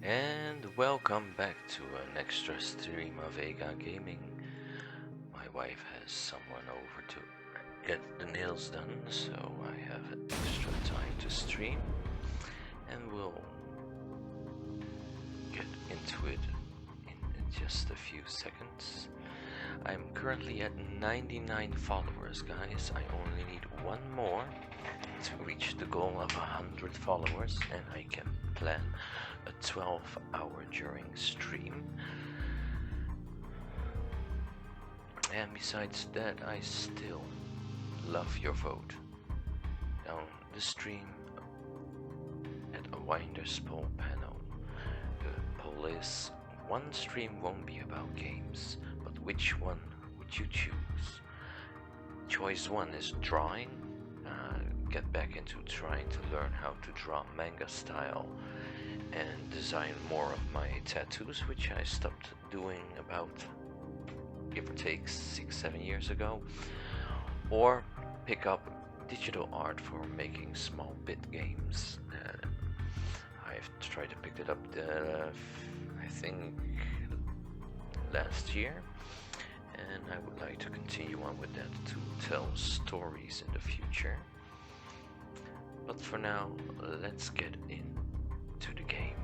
And welcome back to an extra stream of Vega Gaming. My wife has someone over to get the nails done, so I have extra time to stream, and we'll get into it in just a few seconds. I'm currently at 99 followers, guys. I only need one more to reach the goal of 100 followers, and I can plan a 12-hour during stream. And besides that, I still love your vote. Down the stream at a Winders poll panel. The poll is: one stream won't be about games, but which one would you choose? Choice 1 is drawing. Get back into trying to learn how to draw manga style and design more of my tattoos, which I stopped doing about, give or take, 6-7 years ago. Or pick up digital art for making small bit games. I've tried to pick it up I think last year, and I would like to continue on with that to tell stories in the future. But for now, let's get into the game.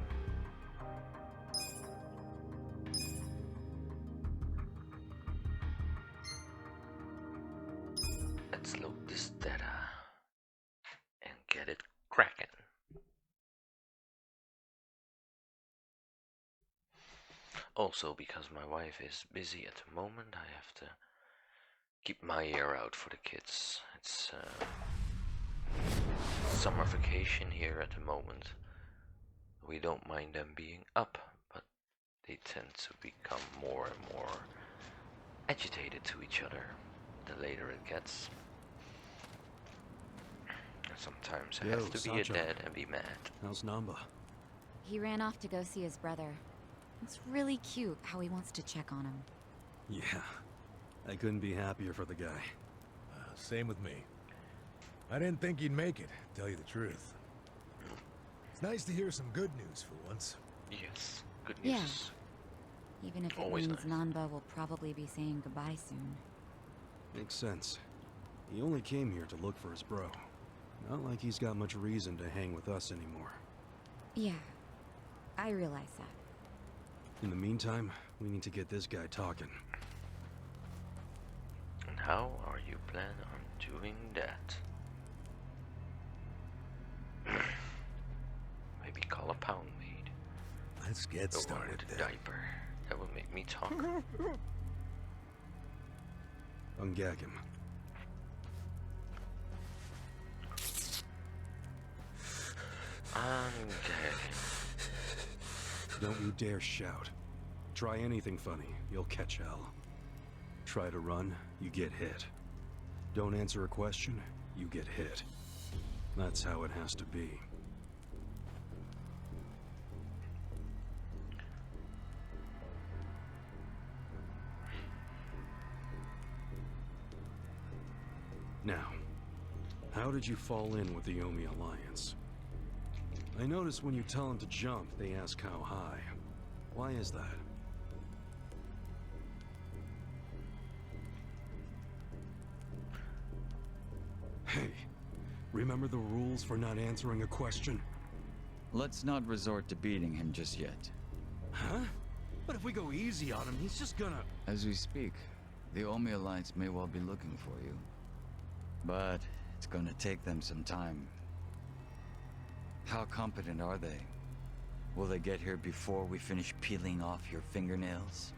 Let's load this data and get it cracking. Also, because my wife is busy at the moment, I have to keep my ear out for the kids. It's summer vacation here at the moment. We don't mind them being up, but they tend to become more and more agitated to each other the later it gets. Sometimes I have to be a dad and be mad. How's Namba? He ran off to go see his brother. It's really cute how he wants to check on him. Yeah, I couldn't be happier for the guy. Same with me. I didn't think he'd make it, to tell you the truth. It's nice to hear some good news for once. Yes, good news. Yeah. Even if it Always means nice. Nanba will probably be saying goodbye soon. Makes sense. He only came here to look for his bro. Not like he's got much reason to hang with us anymore. Yeah, I realize that. In the meantime, we need to get this guy talking. And how are you planning on doing that? Maybe call a pound maid. Let's get The one started with the then. diaper. That would make me talk. Ungag him. Okay. Don't you dare shout. Try anything funny, you'll catch hell. Try to run, you get hit. Don't answer a question, you get hit. That's how it has to be. Now, how did you fall in with the Omi Alliance? I notice when you tell them to jump, they ask how high. Why is that? Hey, remember the rules for not answering a question? Let's not resort to beating him just yet. Huh? But if we go easy on him, he's just gonna... As we speak, the Omi Alliance may well be looking for you. But it's gonna take them some time. How competent are they? Will they get here before we finish peeling off your fingernails?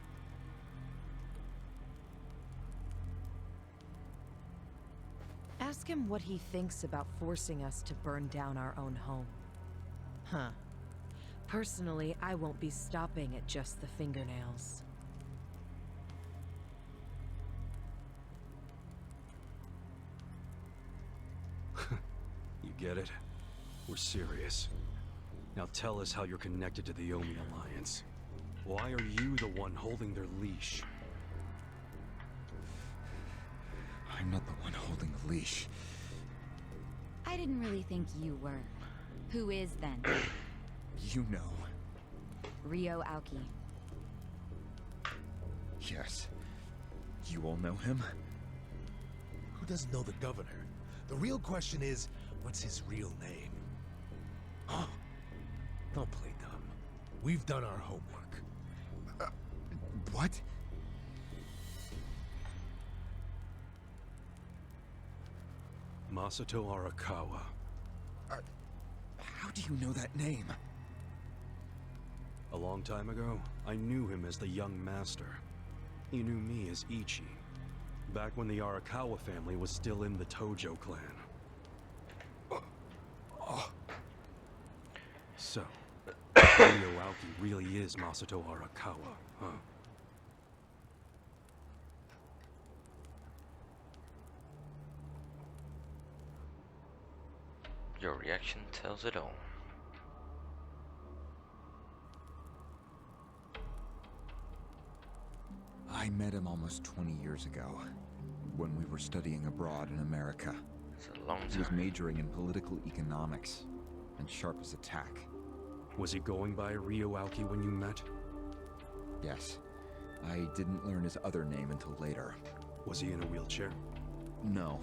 Ask him what he thinks about forcing us to burn down our own home. Huh. Personally, I won't be stopping at just the fingernails. You get it? We're serious. Now tell us how you're connected to the Omi Alliance. Why are you the one holding their leash? I'm not the one holding the leash. I didn't really think you were. Who is then? You know. Ryo Aoki. Yes. You all know him? Who doesn't know the governor? The real question is, what's his real name? Oh, don't play dumb. We've done our homework. What? Masato Arakawa. How do you know that name? A long time ago, I knew him as the young master. He knew me as Ichi, back when the Arakawa family was still in the Tojo clan. So, Ryo Aoki really is Masato Arakawa, huh? Your reaction tells it all. I met him almost 20 years ago, when we were studying abroad in America. It's a long He was time. majoring in political economics, and sharp as a tack. Was he going by Ryo Aoki when you met? Yes. I didn't learn his other name until later. Was he in a wheelchair? No,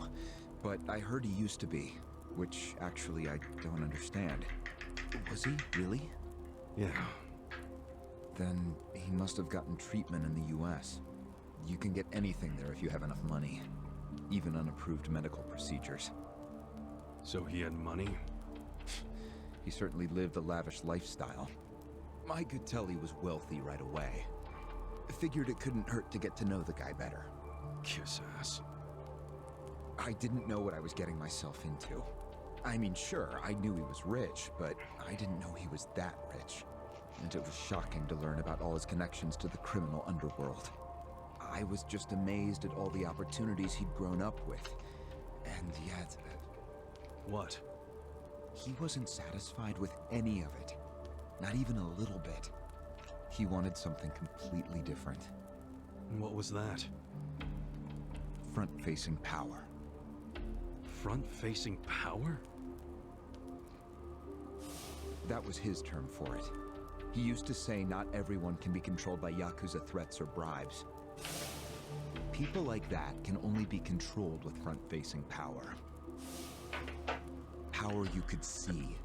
but I heard he used to be, which actually I don't understand. Was he, really? Yeah. Then he must have gotten treatment in the US. You can get anything there if you have enough money, even unapproved medical procedures. So he had money? He certainly lived a lavish lifestyle. I could tell he was wealthy right away. Figured it couldn't hurt to get to know the guy better. Kiss ass. I didn't know what I was getting myself into. I mean, sure, I knew he was rich, but I didn't know he was that rich. And it was shocking to learn about all his connections to the criminal underworld. I was just amazed at all the opportunities he'd grown up with. And yet... What? He wasn't satisfied with any of it. Not even a little bit. He wanted something completely different. What was that? Front-facing power. Front-facing power? That was his term for it. He used to say not everyone can be controlled by Yakuza threats or bribes. People like that can only be controlled with front-facing power. Power you could see.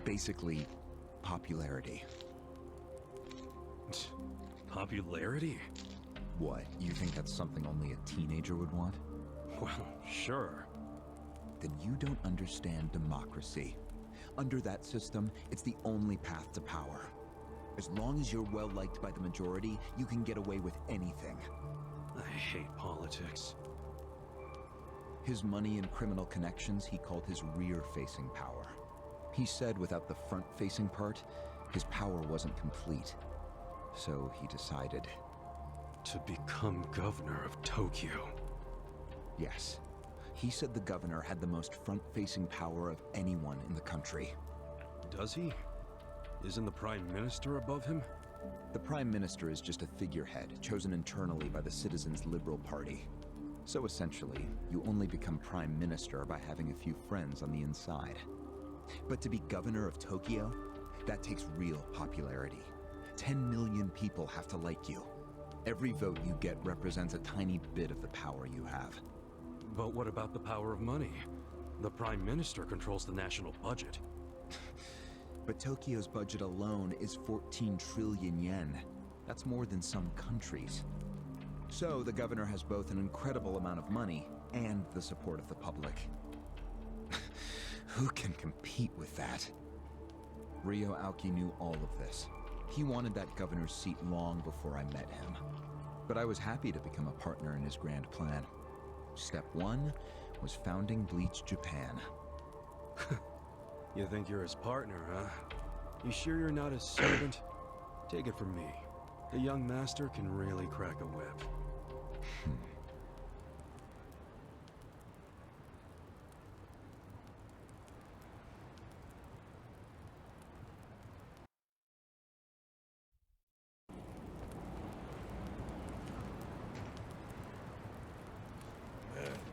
Basically, popularity. Popularity? What, you think that's something only a teenager would want? Well, sure. Then you don't understand democracy. Under that system, it's the only path to power. As long as you're well-liked by the majority, you can get away with anything. I hate politics. His money and criminal connections he called his rear-facing power. He said without the front-facing part, his power wasn't complete. So he decided. To become governor of Tokyo. Yes. He said the governor had the most front-facing power of anyone in the country. Does he? Isn't the Prime Minister above him? The Prime Minister is just a figurehead, chosen internally by the Citizens' Liberal Party. So essentially, you only become Prime Minister by having a few friends on the inside. But to be governor of Tokyo, that takes real popularity. 10 million people have to like you. Every vote you get represents a tiny bit of the power you have. But what about the power of money? The Prime Minister controls the national budget. But Tokyo's budget alone is 14 trillion yen. That's more than some countries. So the governor has both an incredible amount of money and the support of the public. Who can compete with that? Ryo Aoki knew all of this. He wanted that governor's seat long before I met him. But I was happy to become a partner in his grand plan. Step 1 was founding Bleach Japan. You think you're his partner, huh? You sure you're not his servant? Take it from me. The young master can really crack a whip.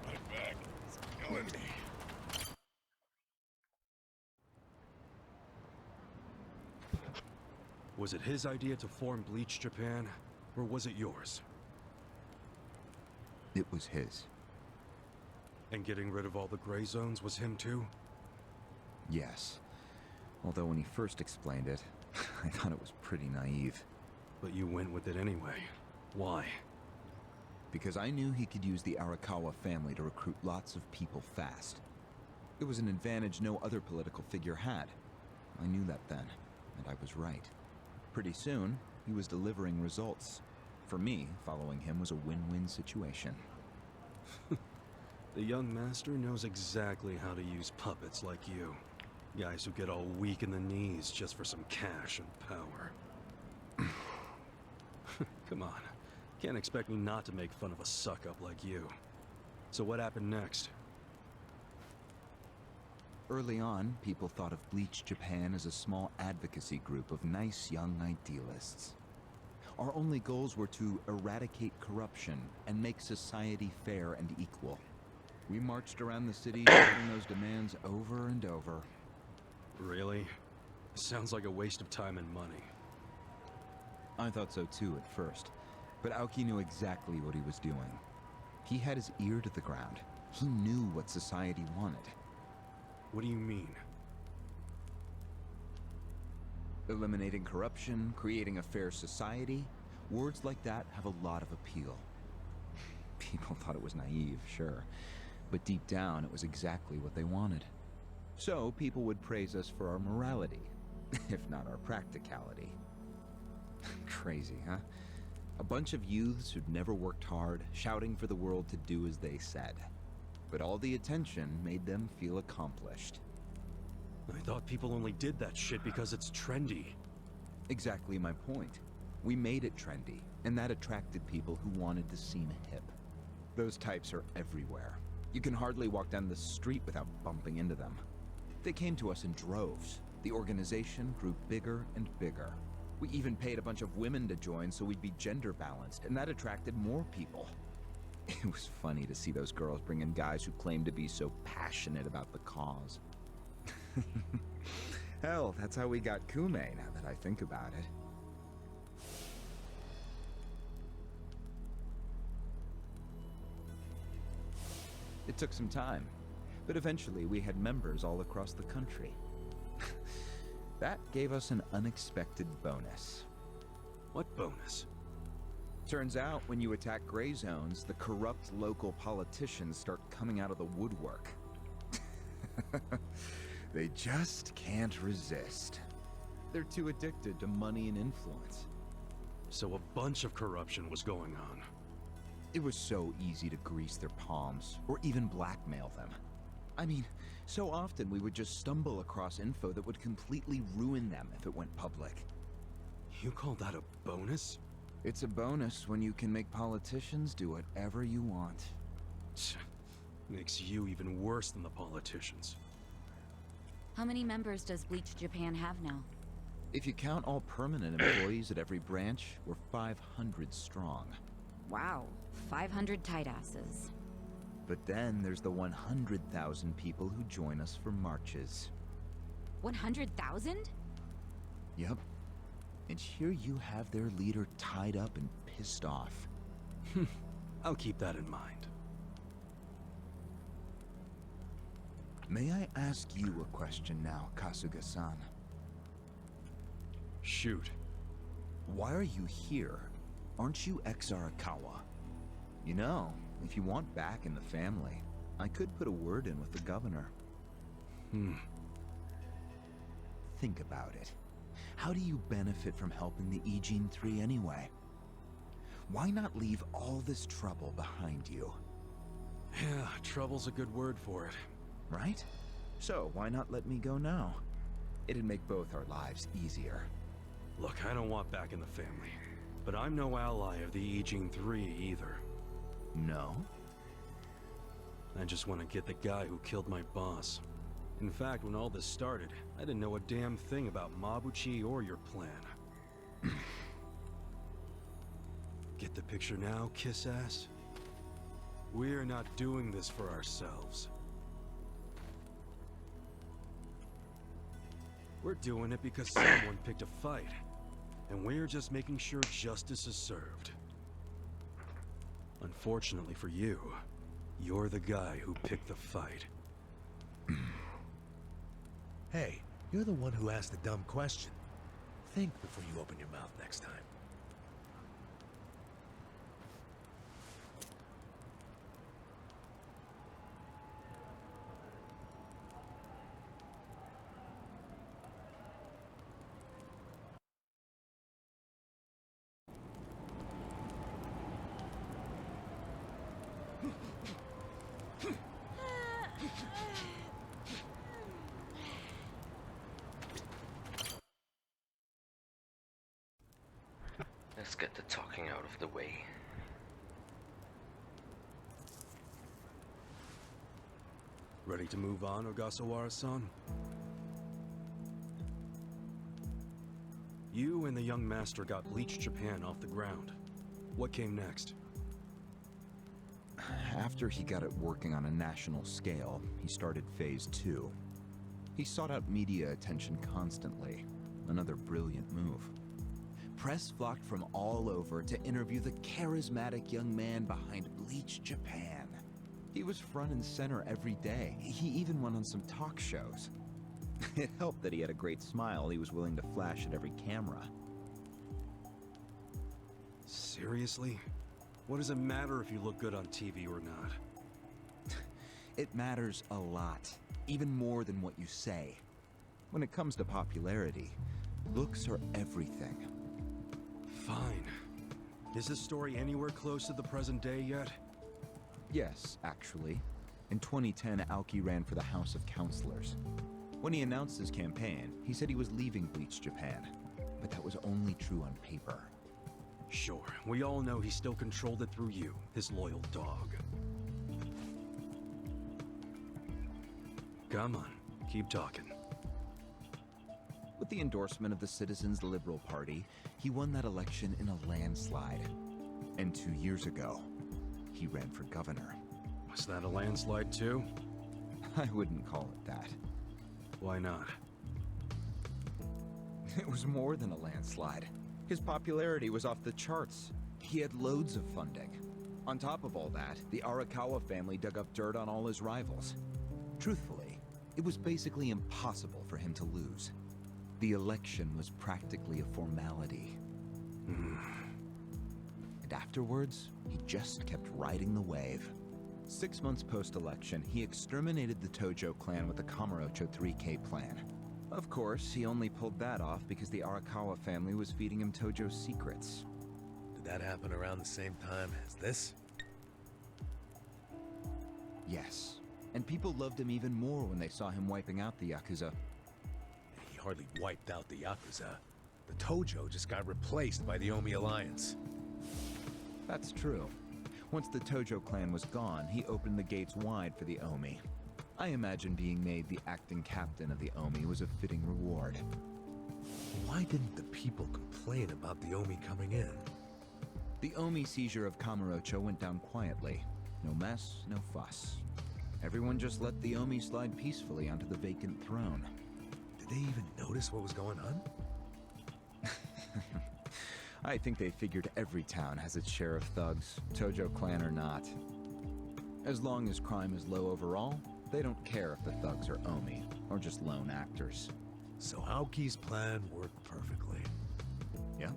My back is killing me. Was it his idea to form Bleach Japan, or was it yours? It was his. And getting rid of all the gray zones was him too? Yes. Although when he first explained it, I thought it was pretty naive. But you went with it anyway. Why? Because I knew he could use the Arakawa family to recruit lots of people fast. It was an advantage no other political figure had. I knew that then, and I was right. Pretty soon, he was delivering results. For me, following him was a win-win situation. The young master knows exactly how to use puppets like you. Guys who get all weak in the knees just for some cash and power. Come on. Can't expect me not to make fun of a suck-up like you. So what happened next? Early on, people thought of Bleach Japan as a small advocacy group of nice young idealists. Our only goals were to eradicate corruption and make society fair and equal. We marched around the city shouting those demands over and over. Really? Sounds like a waste of time and money. I thought so too at first, but Aoki knew exactly what he was doing. He had his ear to the ground. He knew what society wanted. What do you mean? Eliminating corruption, creating a fair society, words like that have a lot of appeal. People thought it was naive, sure, but deep down it was exactly what they wanted. So people would praise us for our morality, if not our practicality. Crazy, huh? A bunch of youths who'd never worked hard, shouting for the world to do as they said. But all the attention made them feel accomplished. I thought people only did that shit because it's trendy. Exactly my point. We made it trendy, and that attracted people who wanted to seem hip. Those types are everywhere. You can hardly walk down the street without bumping into them. They came to us in droves. The organization grew bigger and bigger. We even paid a bunch of women to join so we'd be gender balanced, and that attracted more people. It was funny to see those girls bring in guys who claimed to be so passionate about the cause. Hell, that's how we got Kume, now that I think about it. It took some time, but eventually we had members all across the country. That gave us an unexpected bonus. What bonus? Turns out, when you attack gray zones, the corrupt local politicians start coming out of the woodwork. They just can't resist. They're too addicted to money and influence. So a bunch of corruption was going on. It was so easy to grease their palms, or even blackmail them. I mean, so often we would just stumble across info that would completely ruin them if it went public. You call that a bonus? It's a bonus when you can make politicians do whatever you want. Makes you even worse than the politicians. How many members does Bleach Japan have now? If you count all permanent employees at every branch, we're 500 strong. Wow, 500 tight asses. But then there's the 100,000 people who join us for marches. 100,000? Yep. And here you have their leader tied up and pissed off. I'll keep that in mind. May I ask you a question now, Kasuga-san? Shoot. Why are you here? Aren't you ex-Arakawa? You know, if you want back in the family, I could put a word in with the governor. Think about it. How do you benefit from helping the Ijin 3 anyway? Why not leave all this trouble behind you? Yeah, trouble's a good word for it. Right? So why not let me go now? It'd make both our lives easier. Look, I don't want back in the family. But I'm no ally of the Ijin 3 either. No? I just want to get the guy who killed my boss. In fact, when all this started, I didn't know a damn thing about Mabuchi or your plan. Get the picture now, kiss ass? We're not doing this for ourselves. We're doing it because someone picked a fight. and we're just making sure justice is served. Unfortunately for you, you're the guy who picked the fight. Hey, you're the one who asked the dumb question. Think before you open your mouth next time. Let's get the talking out of the way. Ready to move on, Ogasawara-san? You and the young master got Bleach Japan off the ground. What came next? After he got it working on a national scale, he started Phase 2. He sought out media attention constantly. Another brilliant move. Press flocked from all over to interview the charismatic young man behind Bleach Japan. He was front and center every day. He even went on some talk shows. It helped that he had a great smile he was willing to flash at every camera. Seriously? What does it matter if you look good on TV or not? It matters a lot, even more than what you say. When it comes to popularity, looks are everything. Fine. Is this story anywhere close to the present day yet? Yes, actually. In 2010, Aoki ran for the House of Councilors. When he announced his campaign, he said he was leaving Bleach Japan. But that was only true on paper. Sure, we all know he still controlled it through you, his loyal dog. Come on, keep talking. With the endorsement of the Citizens Liberal Party, he won that election in a landslide. And 2 years ago, he ran for governor. Was that a landslide too? I wouldn't call it that. Why not? It was more than a landslide. His popularity was off the charts. He had loads of funding. On top of all that, the Arakawa family dug up dirt on all his rivals. Truthfully, it was basically impossible for him to lose. The election was practically a formality. And afterwards, he just kept riding the wave. 6 months post-election, he exterminated the Tojo clan with the Kamurocho 3K plan. Of course, he only pulled that off because the Arakawa family was feeding him Tojo's secrets. Did that happen around the same time as this? Yes, and people loved him even more when they saw him wiping out the Yakuza. He hardly wiped out the Yakuza. The Tojo just got replaced by the Omi Alliance. That's true. Once the Tojo clan was gone, he opened the gates wide for the Omi. I imagine being made the acting captain of the Omi was a fitting reward. Why didn't the people complain about the Omi coming in? The Omi seizure of Kamurocho went down quietly. No mess, no fuss. Everyone just let the Omi slide peacefully onto the vacant throne. Did they even notice what was going on? I think they figured every town has its share of thugs, Tojo clan or not. As long as crime is low overall, they don't care if the thugs are Omi, or just lone actors. So Aoki's plan worked perfectly. Yep.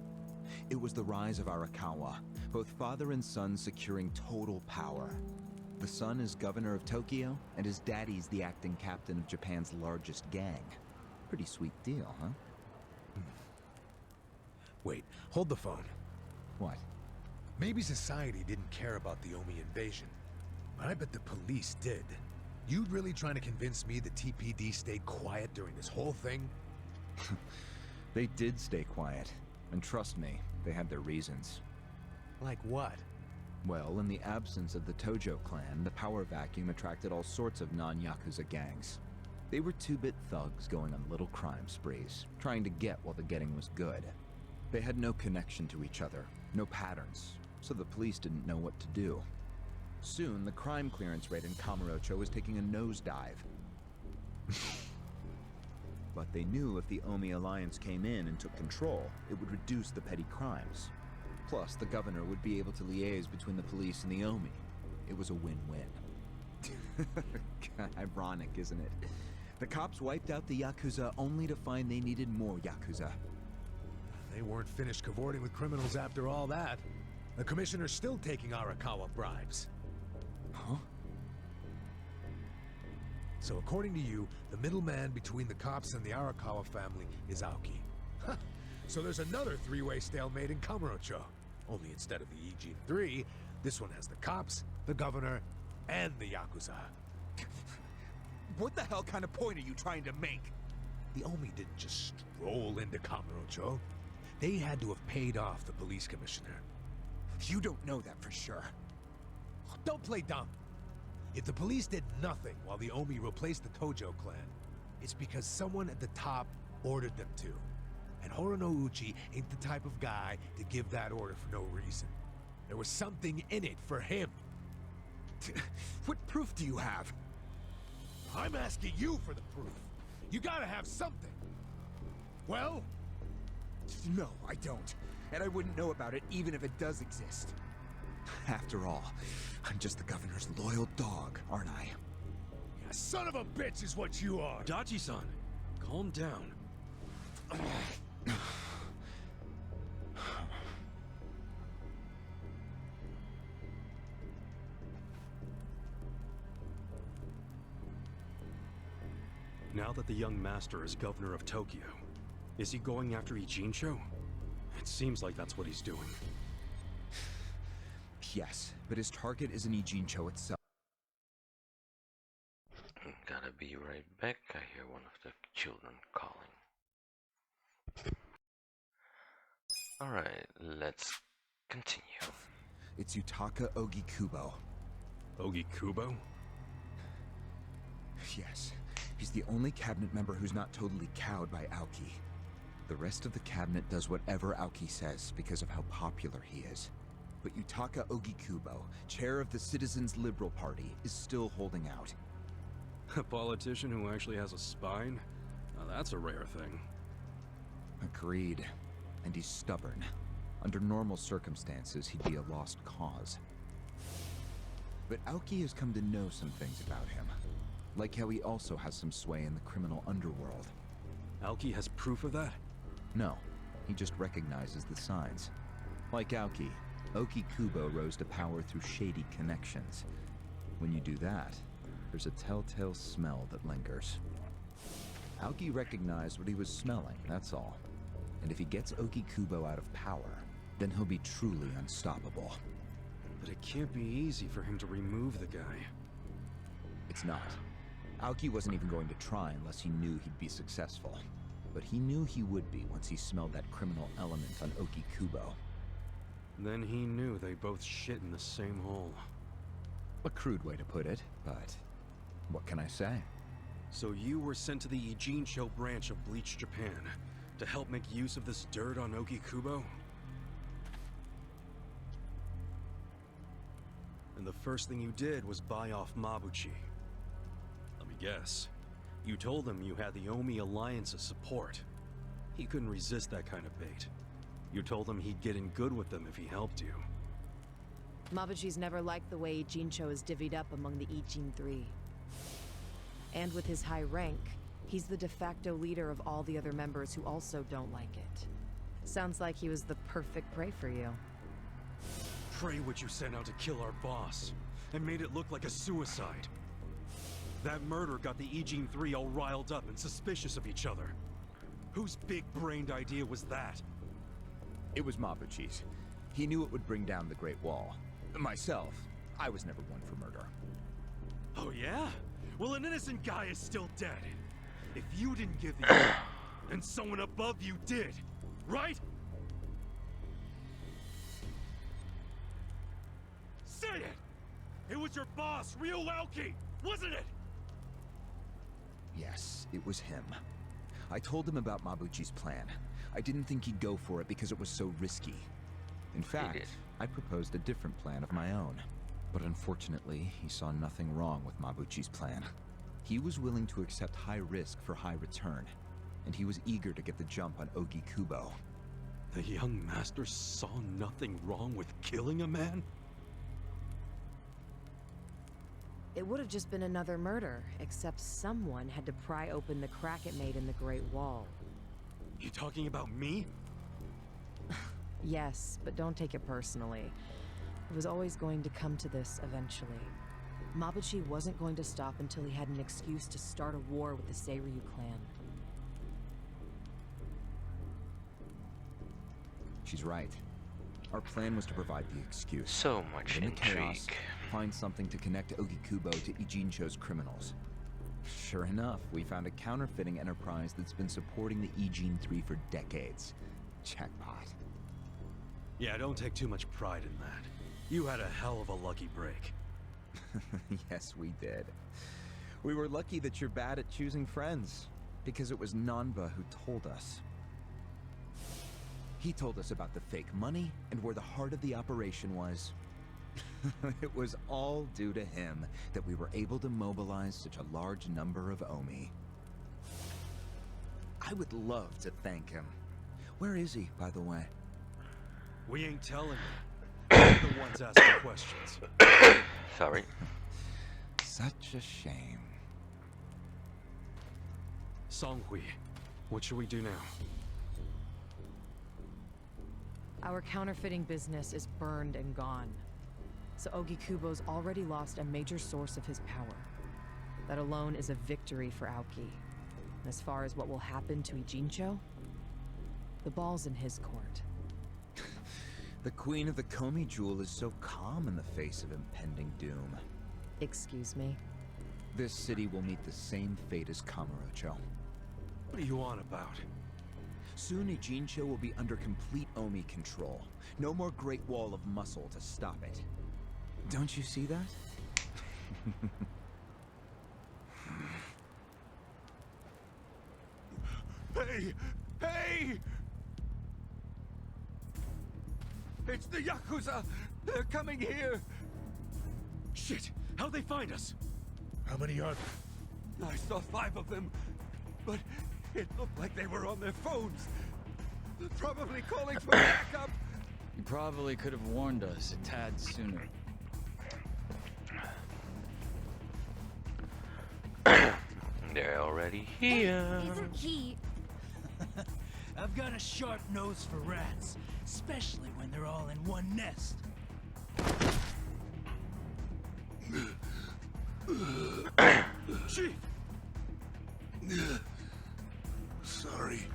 It was the rise of Arakawa, both father and son securing total power. The son is governor of Tokyo, and his daddy's the acting captain of Japan's largest gang. Pretty sweet deal, huh? Wait, hold the phone. What? Maybe society didn't care about the Omi invasion, but I bet the police did. You really trying to convince me the TPD stayed quiet during this whole thing? They did stay quiet, and trust me, they had their reasons. Like what? Well, in the absence of the Tojo clan, the power vacuum attracted all sorts of non-Yakuza gangs. They were two-bit thugs going on little crime sprees, trying to get while the getting was good. They had no connection to each other, no patterns, so the police didn't know what to do. Soon, the crime clearance rate in Kamurocho was taking a nosedive. But they knew if the Omi Alliance came in and took control, it would reduce the petty crimes. Plus, the governor would be able to liaise between the police and the Omi. It was a win-win. Ironic, isn't it? The cops wiped out the Yakuza only to find they needed more Yakuza. They weren't finished cavorting with criminals after all that. The commissioner's still taking Arakawa bribes. Huh? So according to you, the middleman between the cops and the Arakawa family is Aoki. So there's another three-way stalemate in Kamurocho. Only instead of the Ijin 3, this one has the cops, the governor, and the Yakuza. What the hell kind of point are you trying to make? The Omi didn't just stroll into Kamurocho. They had to have paid off the police commissioner. You don't know that for sure. Don't play dumb. If the police did nothing while the Omi replaced the Tojo clan, it's because someone at the top ordered them to. And Horonouchi ain't the type of guy to give that order for no reason. There was something in it for him. What proof do you have? I'm asking you for the proof. You gotta have something. Well? No, I don't. And I wouldn't know about it even if it does exist. After all, I'm just the governor's loyal dog, aren't I? Yeah, son of a bitch is what you are. Dachi-san, calm down. Now that the young master is governor of Tokyo, is he going after Ijincho? It seems like that's what he's doing. Yes, but his target isn't Ijincho itself. Gotta be right back. I hear one of the children calling. Alright, let's continue. It's Yutaka Ogikubo. Ogikubo? Yes, he's the only cabinet member who's not totally cowed by Aoki. The rest of the cabinet does whatever Aoki says because of how popular he is. But Yutaka Ogikubo, chair of the Citizens Liberal Party, is still holding out. A politician who actually has a spine? Now that's a rare thing. Agreed. And he's stubborn. Under normal circumstances, he'd be a lost cause. But Aoki has come to know some things about him. Like how he also has some sway in the criminal underworld. Aoki has proof of that? No, he just recognizes the signs. Like Aoki, Ogikubo rose to power through shady connections. When you do that, there's a telltale smell that lingers. Aoki recognized what he was smelling, that's all. And if he gets Ogikubo out of power, then he'll be truly unstoppable. But it can't be easy for him to remove the guy. It's not. Aoki wasn't even going to try unless he knew he'd be successful. But he knew he would be once he smelled that criminal element on Ogikubo. Then he knew they both shit in the same hole. A crude way to put it, but what can I say? So you were sent to the Ijincho branch of Bleach Japan to help make use of this dirt on Ogikubo? And the first thing you did was buy off Mabuchi. Let me guess. You told him you had the Omi Alliance's support. He couldn't resist that kind of bait. You told him he'd get in good with them if he helped you. Mabuchi's never liked the way Ijincho is divvied up among the Ijin 3. And with his high rank, he's the de facto leader of all the other members who also don't like it. Sounds like he was the perfect prey for you. Prey what you sent out to kill our boss, and made it look like a suicide. That murder got the Ijin 3 all riled up and suspicious of each other. Whose big-brained idea was that? It was Mabuchi's. He knew it would bring down the Great Wall. Myself, I was never one for murder. Oh yeah? Well, an innocent guy is still dead. If you didn't give the order, then someone above you did, right? Say it! It was your boss, Ryo-Aoki, wasn't it? Yes, it was him. I told him about Mabuchi's plan. I didn't think he'd go for it because it was so risky. In fact, I proposed a different plan of my own. But unfortunately, he saw nothing wrong with Mabuchi's plan. He was willing to accept high risk for high return. and he was eager to get the jump on Ogi Kubo. The young master saw nothing wrong with killing a man? It would have just been another murder, except someone had to pry open the crack it made in the Great Wall. You talking about me? Yes, but don't take it personally. It was always going to come to this eventually. Mabuchi wasn't going to stop until he had an excuse to start a war with the Seiryu clan. She's right. Our plan was to provide the excuse. So much In the chaos, intrigue. find something to connect Ogi Kubo to Ijincho's criminals. Sure enough, we found a counterfeiting enterprise that's been supporting the Ijin 3 for decades. Jackpot. Yeah, don't take too much pride in that. You had a hell of a lucky break. Yes, we did. We were lucky that you're bad at choosing friends, because it was Nanba who told us. He told us about the fake money and where the heart of the operation was. It was all due to him that we were able to mobilize such a large number of Omi. I would love to thank him. Where is he, by the way? We ain't telling you. We're the ones asking questions. Sorry. Such a shame. Songhui, what should we do now? Our counterfeiting business is burned and gone. So Ogi Kubo's already lost a major source of his power. That alone is a victory for Aoki. And as far as what will happen to Ijincho, the ball's in his court. The Queen of the Komi Jewel is so calm in the face of impending doom. Excuse me? This city will meet the same fate as Kamurocho. What are you on about? Soon Ijincho will be under complete Omi control. No more Great Wall of Muscle to stop it. Don't you see that? Hey! Hey! It's the Yakuza! They're coming here! Shit! How'd they find us? How many are there? I saw 5 of them, but it looked like they were on their phones. They're probably calling for backup. You probably could have warned us a tad sooner. They're already here. Isn't he? I've got a sharp nose for rats, especially when they're all in one nest. Chief! Sorry.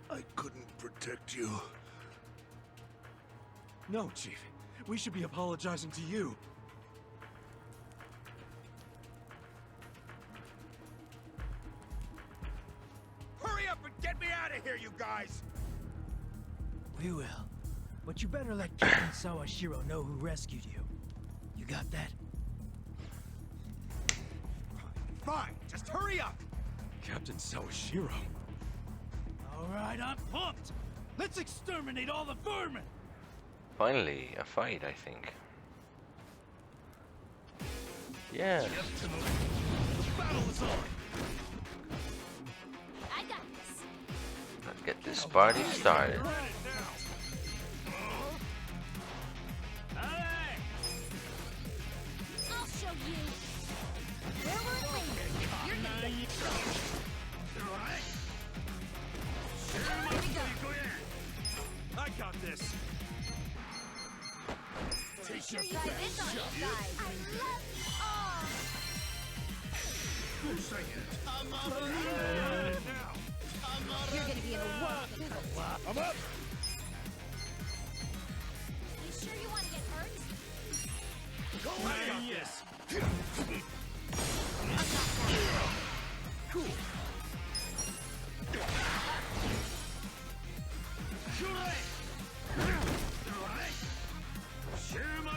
I couldn't protect you. No, Chief. We should be apologizing to you. Hurry up and get me out of here, you guys! We will. But you better let Captain Sawashiro know who rescued you. You got that? Fine, just hurry up! Captain Sawashiro. All right, I'm pumped. Let's exterminate all the vermin. Finally, a fight, I think. Yeah. The battle is on. I got this. Let's get this party started. I'll show you. Where we're landing. You're gonna get Here we go. I got this. Sure you try this on you guys. I love you all. You're gonna be in a world. I'm up! You sure you want to get hurt? I got this. I'm not that. Cool.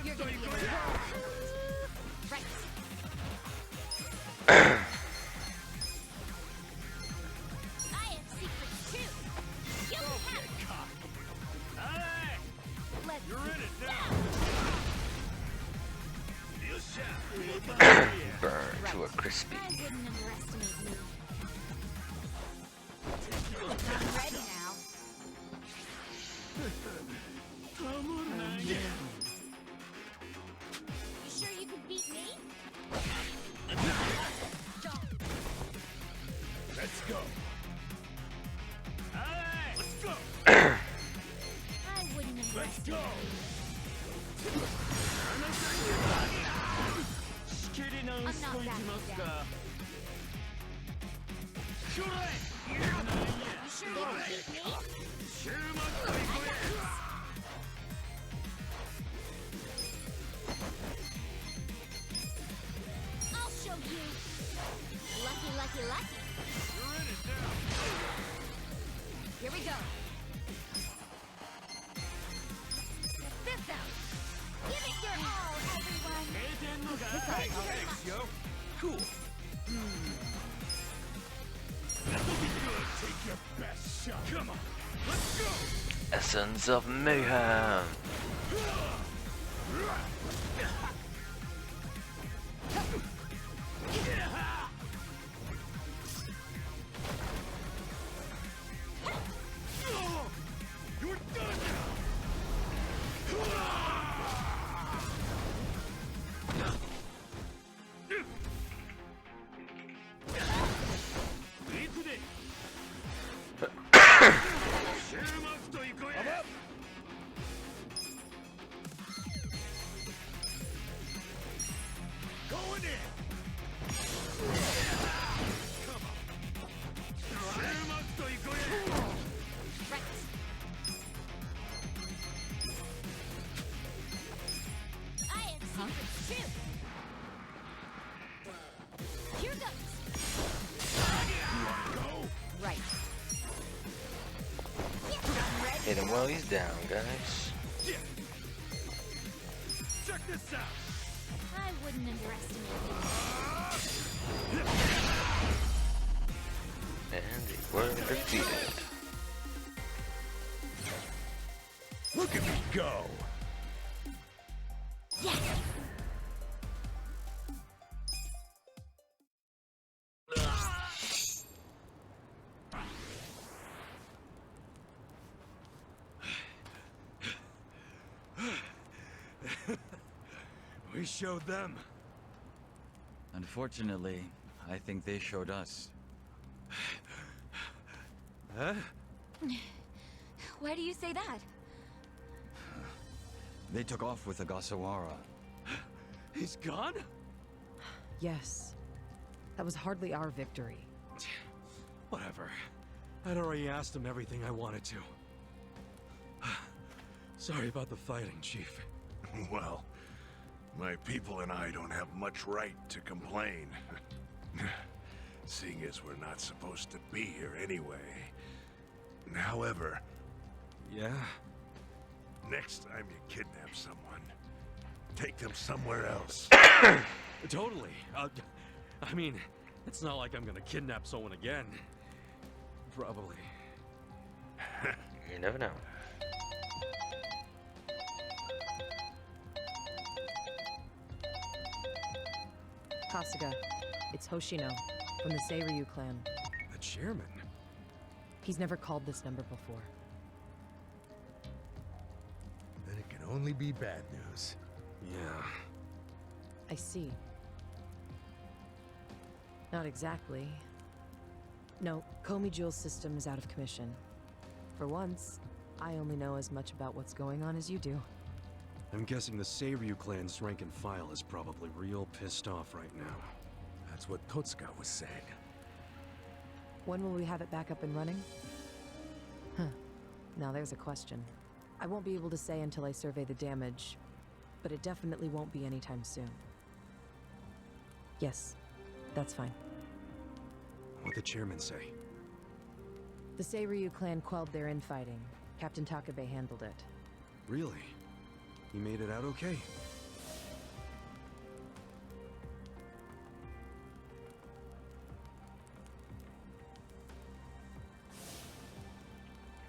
You're gonna be in a world. Right. I have secrets too. You have. Let's You're in it now. Burn to a crispy. I wouldn't underestimate me. You sure you can beat me? Let's go. Let's go. I wouldn't have Let's go. I'm not backing down. You sure you can beat me? I'll show you. Lucky, lucky, lucky. You're in it now. Here we go. Check this out. Give it your all, everyone. Thanks, yo. Cool. That'll be good. Take your best shot. Come on. Let's go. Essence of mayhem. You're done I'm up. Going in. Come on. Right. I have secrets too. Here goes. Go. Right. Hit him while he's down, guys. Yeah. Check this out. I wouldn't underestimate And they were defeated. Look at me go. you. Yes. We showed them. Unfortunately, I think they showed us. Huh? Why do you say that? They took off with the Gasawara. He's gone? Yes. That was hardly our victory. Whatever. I'd already asked him everything I wanted to. Sorry about the fighting, Chief. Well, my people and I don't have much right to complain. Seeing as we're not supposed to be here anyway. However, Yeah? next time you kidnap someone, take them somewhere else. Totally. I mean, it's not like I'm gonna kidnap someone again. Probably. You never know. Kasuga, it's Hoshino, from the Seiryu clan. The chairman? He's never called this number before. Then it can only be bad news. Yeah. I see. Not exactly. No, Komi Jewel's system is out of commission. For once, I only know as much about what's going on as you do. I'm guessing the Seiryu clan's rank and file is probably real pissed off right now. That's what Totsuka was saying. When will we have it back up and running? Huh. Now there's a question. I won't be able to say until I survey the damage, but it definitely won't be anytime soon. Yes, that's fine. What'd the chairman say? The Seiryu clan quelled their infighting. Captain Takabe handled it. Really? He made it out okay?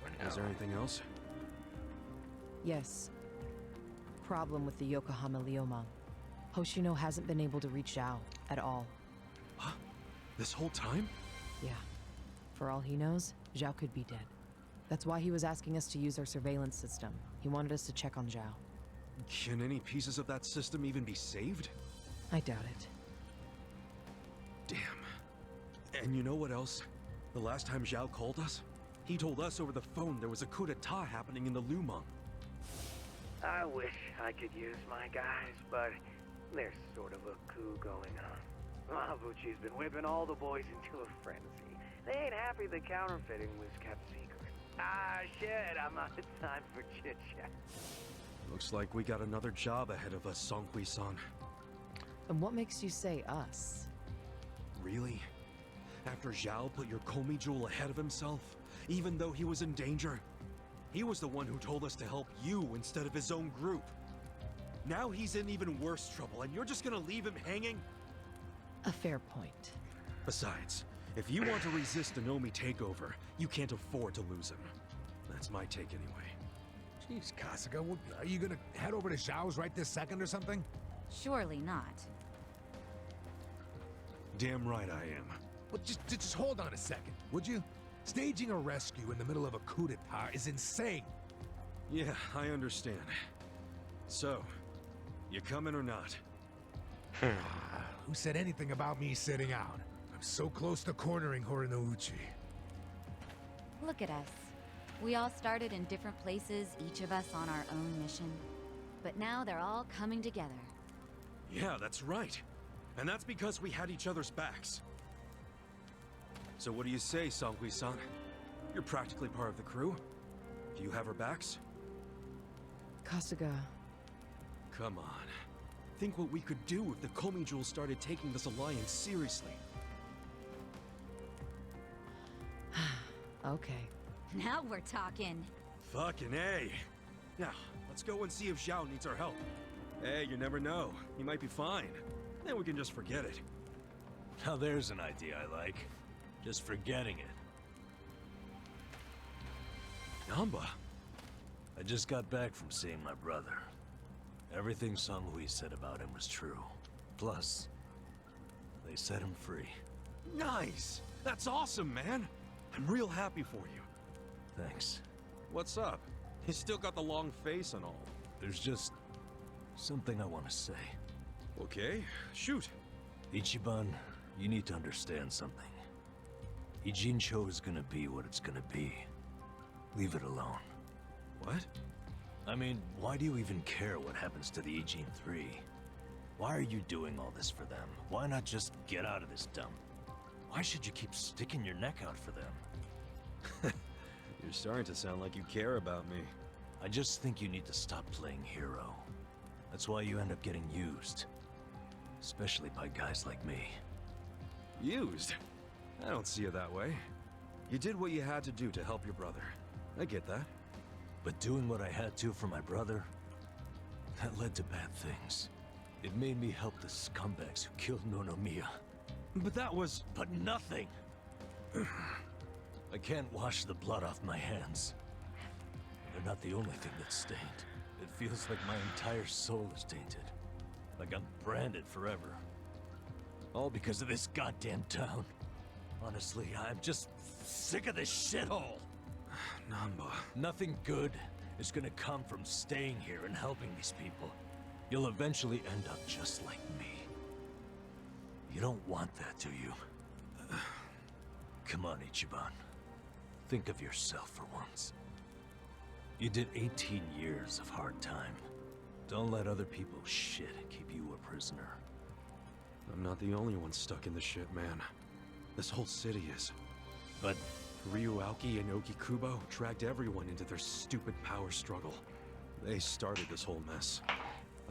For Is there now. anything else? Yes. Problem with the Yokohama Liomang. Hoshino hasn't been able to reach Zhao at all. This whole time? Yeah. For all he knows, Zhao could be dead. That's why he was asking us to use our surveillance system. He wanted us to check on Zhao. Can any pieces of that system even be saved? I doubt it. Damn. And you know what else? The last time Zhao called us, he told us over the phone there was a coup d'etat happening in the Lumang. I wish I could use my guys, but there's sort of a coup going on. Mabuchi's been whipping all the boys into a frenzy. They ain't happy the counterfeiting was kept secret. Ah, shit, I'm out of time for chit-chat. Looks like we got another job ahead of us, Songhui-san. And what makes you say us? Really? After Zhao put your Komi jewel ahead of himself, even though he was in danger? He was the one who told us to help you instead of his own group. Now he's in even worse trouble, and you're just gonna leave him hanging? A fair point. Besides, if you want to resist an Omi takeover, you can't afford to lose him. That's my take anyway. Jeez, Kasuga, are you gonna head over to Zhao's right this second or something? Surely not. Damn right I am. Well, just hold on a second, would you? Staging a rescue in the middle of a coup d'etat is insane. Yeah, I understand. So, you coming or not? Who said anything about me sitting out? I'm so close to cornering Horinouchi. Look at us. We all started in different places, each of us on our own mission. But now they're all coming together. Yeah, that's right. And that's because we had each other's backs. So what do you say, Songhui-san? You're practically part of the crew. Do you have our backs? Kasuga. Come on. Think what we could do if the Komi Jewel started taking this alliance seriously. Okay. Now we're talking. Fucking A. Now, let's go and see if Zhao needs our help. Hey, you never know. He might be fine. Then we can just forget it. Now there's an idea I like. Just forgetting it. Namba. I just got back from seeing my brother. Everything Songhui said about him was true. Plus, they set him free. Nice! That's awesome, man! I'm real happy for you. Thanks. What's up? You still got the long face and all. There's just something I want to say. Okay, shoot. Ichiban, you need to understand something. Ijincho is gonna be what it's gonna be. Leave it alone. What? I mean, why do you even care what happens to the Ijin 3? Why are you doing all this for them? Why not just get out of this dump? Why should you keep sticking your neck out for them? You're starting to sound like you care about me. I just think you need to stop playing hero. That's why you end up getting used. Especially by guys like me. Used? I don't see it that way. You did what you had to do to help your brother. I get that. But doing what I had to for my brother, that led to bad things. It made me help the scumbags who killed Nonomiya. But that was... But nothing! I can't wash the blood off my hands. They're not the only thing that's stained. It feels like my entire soul is tainted. Like I'm branded forever. All because of this goddamn town. Honestly, I'm just sick of this shithole! Namba... Nothing good is gonna come from staying here and helping these people. You'll eventually end up just like me. You don't want that, do you? Come on, Ichiban. Think of yourself for once. You did 18 years of hard time. Don't let other people's shit keep you a prisoner. I'm not the only one stuck in the shit, man. This whole city is. But Ryu Aoki and Okikubo dragged everyone into their stupid power struggle. They started this whole mess.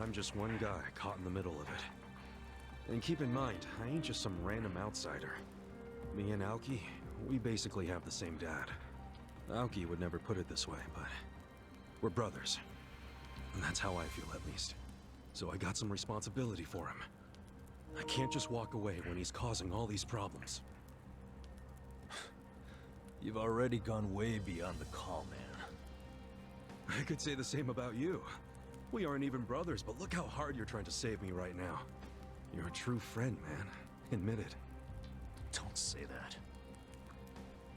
I'm just one guy caught in the middle of it. And keep in mind, I ain't just some random outsider. Me and Aoki, we basically have the same dad. Aoki would never put it this way, but we're brothers. And that's how I feel, at least. So I got some responsibility for him. I can't just walk away when he's causing all these problems. you've already gone way beyond the call, man. I could say the same about you. We aren't even brothers, but look how hard you're trying to save me right now. You're a true friend, man. Admit it. Don't say that.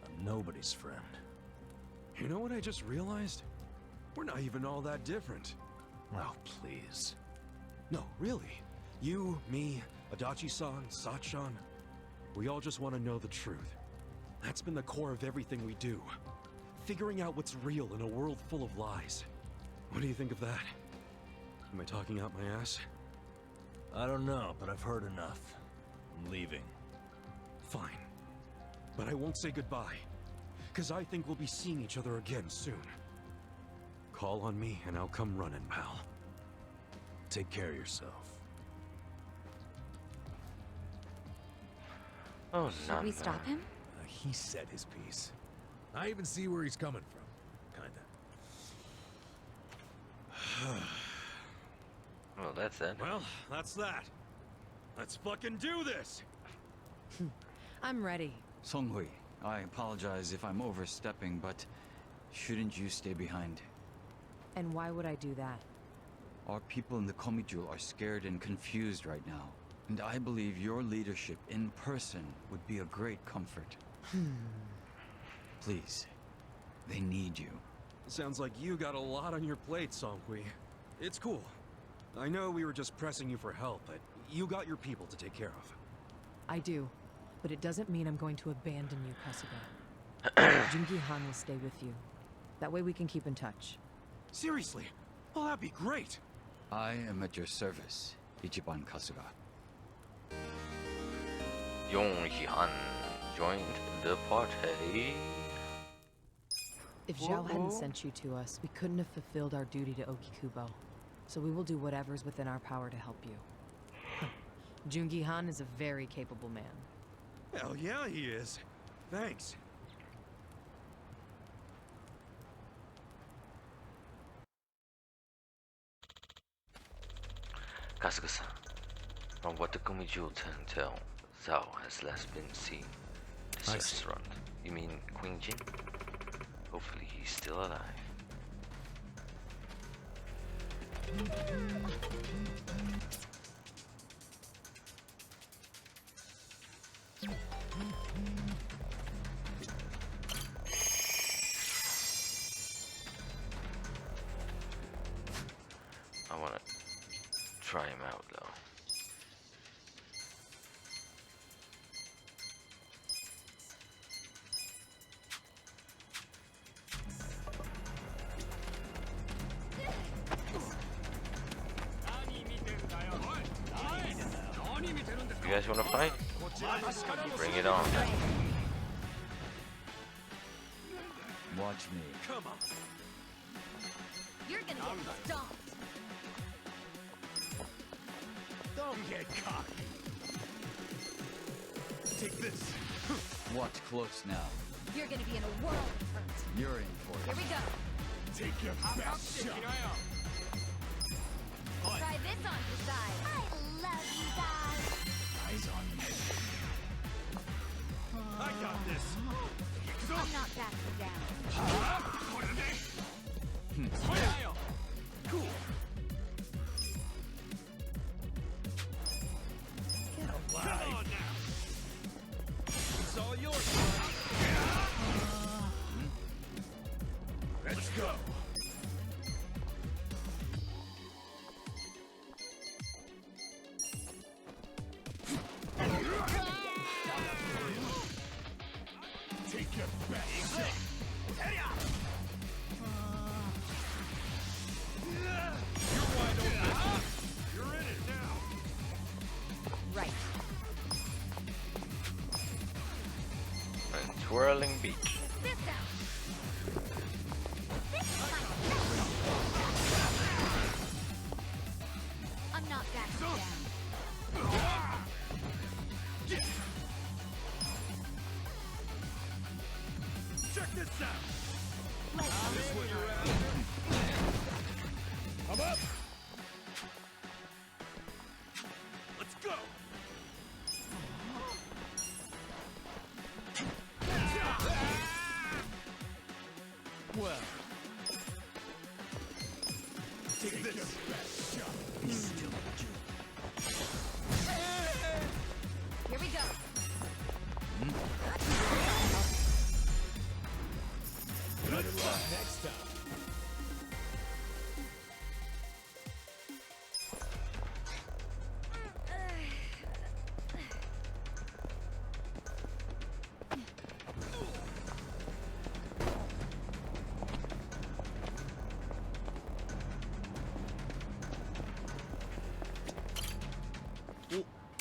I'm nobody's friend. You know what I just realized? We're not even all that different. Oh, please. No, really. You, me, Adachi-san, Sachan. We all just want to know the truth. That's been the core of everything we do. Figuring out what's real in a world full of lies. What do you think of that? Am I talking out my ass? I don't know, but I've heard enough. I'm leaving. Fine. But I won't say goodbye. Because I think we'll be seeing each other again soon. Call on me and I'll come running, pal. Take care of yourself. Oh, Should we stop him? He said his piece. I even see where he's coming from. Kinda. Well, that's it. Well, that's that. Let's fucking do this! I'm ready. Songhui, I apologize if I'm overstepping, but shouldn't you stay behind? And why would I do that? Our people in the Komijul are scared and confused right now. And I believe your leadership in person would be a great comfort. Please, they need you. Sounds like you got a lot on your plate, Songhui. It's cool. I know we were just pressing you for help, but you got your people to take care of. I do, but it doesn't mean I'm going to abandon you, Kasuga. Jungi Han will stay with you. That way we can keep in touch. Seriously? Well, that'd be great. I am at your service, Ichiban Kasuga. Yong Han joined the party. If Zhao hadn't sent you to us, we couldn't have fulfilled our duty to Okikubo. So we will do whatever's within our power to help you. Jungi Han is a very capable man. Hell yeah, he is. Thanks. Kasuga-san, from what the Komijul can tell, Zhao has last been seen this I see. restaurant. You mean Queen Jin? Hopefully he's still alive. I wanna try him out though. You guys wanna fight? Bring it on. Watch me. Come on. You're gonna get stomped. Don't get cocky. Take this. Watch close now. You're gonna be in a world of hurt. You're in for Here it. we go. Take your best shot. Try this on your side. I love you guys. Eyes on me. I got this. I'm not backing down. Cool. Get alive. Come on now. It's all yours. Let's go. Take your best shot. You're wide open. You're in it now. Right. And twirling beach. This out. I'm not backing down. Check this out. Let's What you're after? I'm up. Let's go. Well. Take this. Best shot. He's still a Jew. Here we go. Let it ride.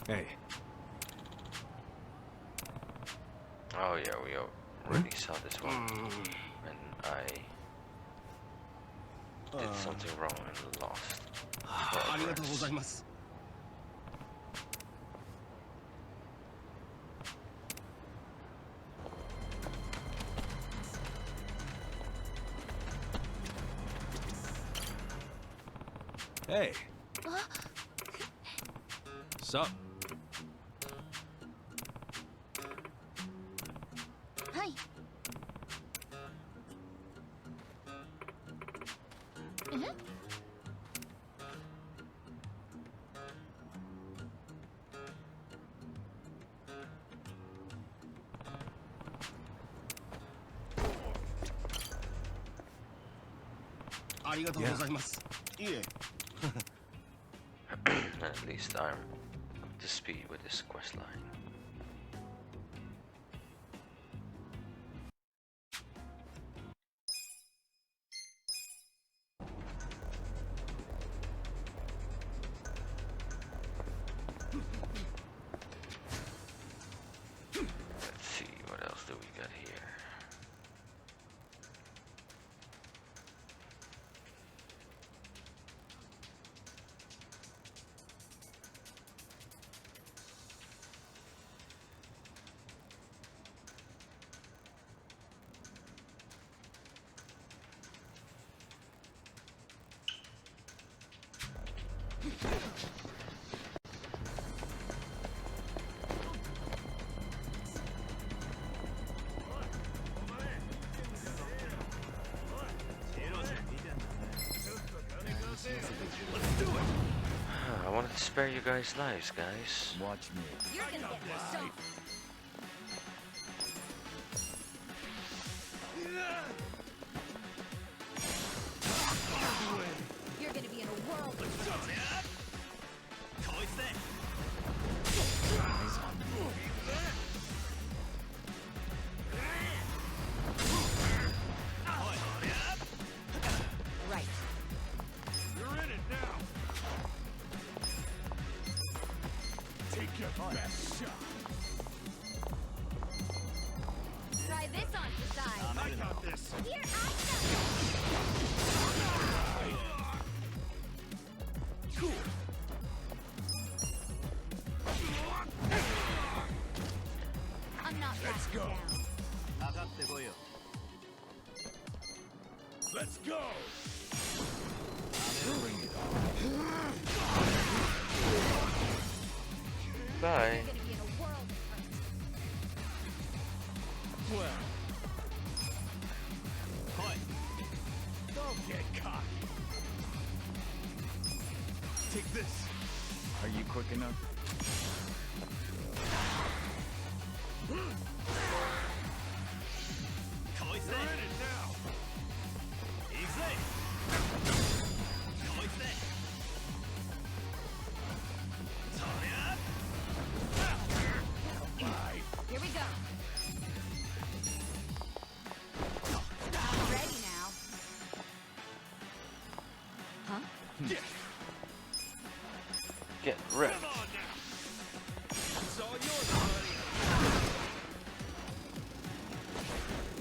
Hey. Oh yeah, we already saw this one. And I did something wrong and lost progress. Hey. Sup? Hi. At least I'm up to speed with this quest line. Let's see, what else do we got here? I wanted to spare you guys' lives, guys. Watch me. You're gonna get stumped. You're gonna be in a world of right. You're in it now. Take your best shot. Try this on the side. I got this. Here, I go. Cool. I'm not Let's backing go. down. Let's go. Bring it on. Bye. You're gonna be in a world of hurt. Well. Don't get cocky. Take this. Are you quick enough? You're in it now. Here we go. I'm ready now. Huh? Get wrecked. Come on now. It's all yours, buddy.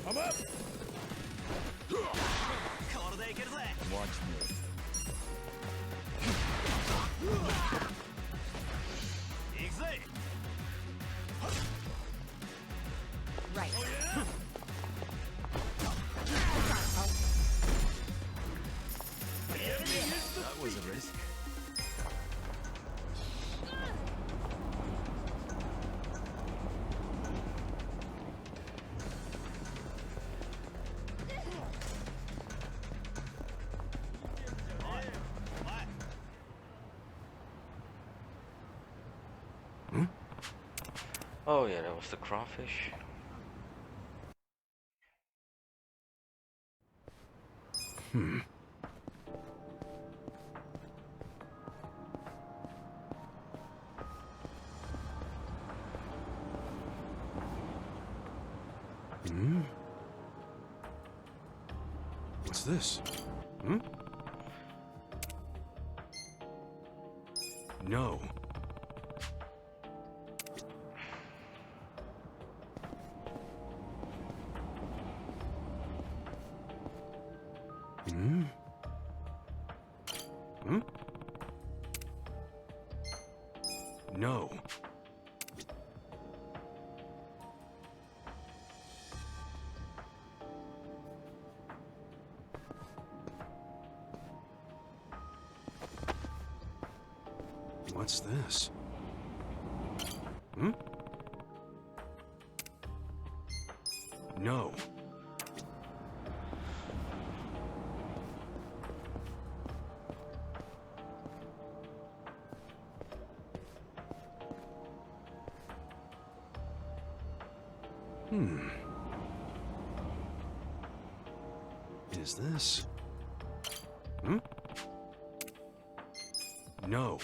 I'm up. Watch me. Right. That was a risk. Oh yeah, that was the crawfish. What's this? Hmm? No. Hmm? Hmm? No. What's this? Hmm? No. Hmm. Is this? Hmm? No.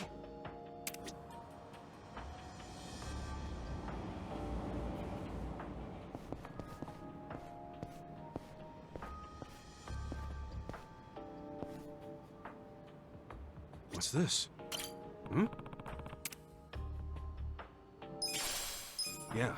What's this? Hmm? Yeah.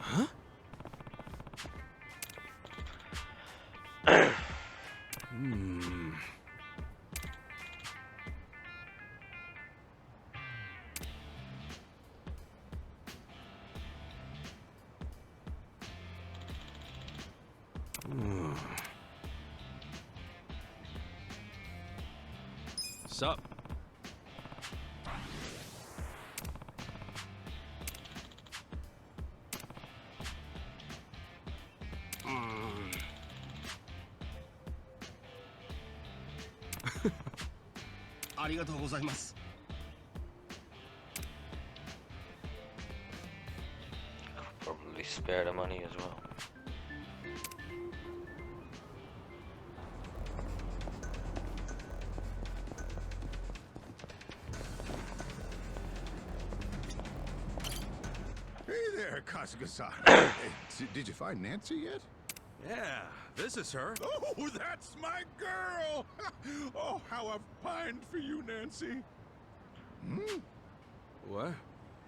Huh? Hmm. Hmm. Sup? Mm. ありがとうございます。 Probably spare the money as well. Hey there, Kasuga-san. Hey, did you find Nancy yet? Yeah, this is her. Oh, that's my girl! Oh, how I've pined for you, Nancy. Hmm? What?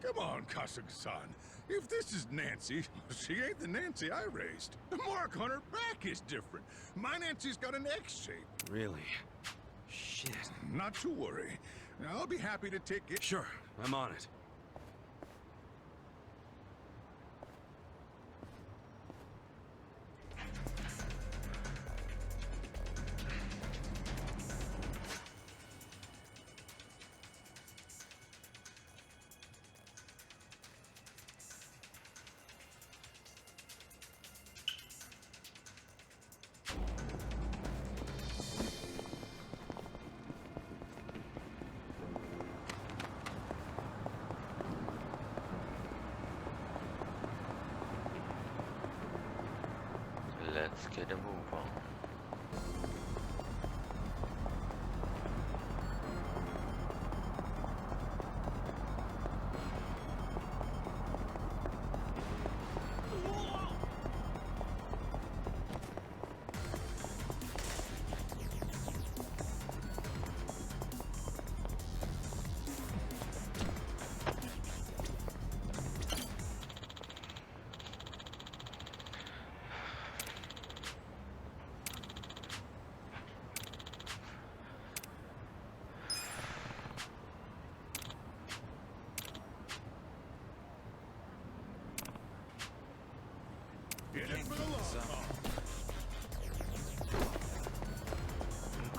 Come on, Kasuga-san. If this is Nancy, she ain't the Nancy I raised. The mark on her back is different. My Nancy's got an X shape. Really? Shit. Not to worry. I'll be happy to take it. Sure, I'm on it. Let's get a move on.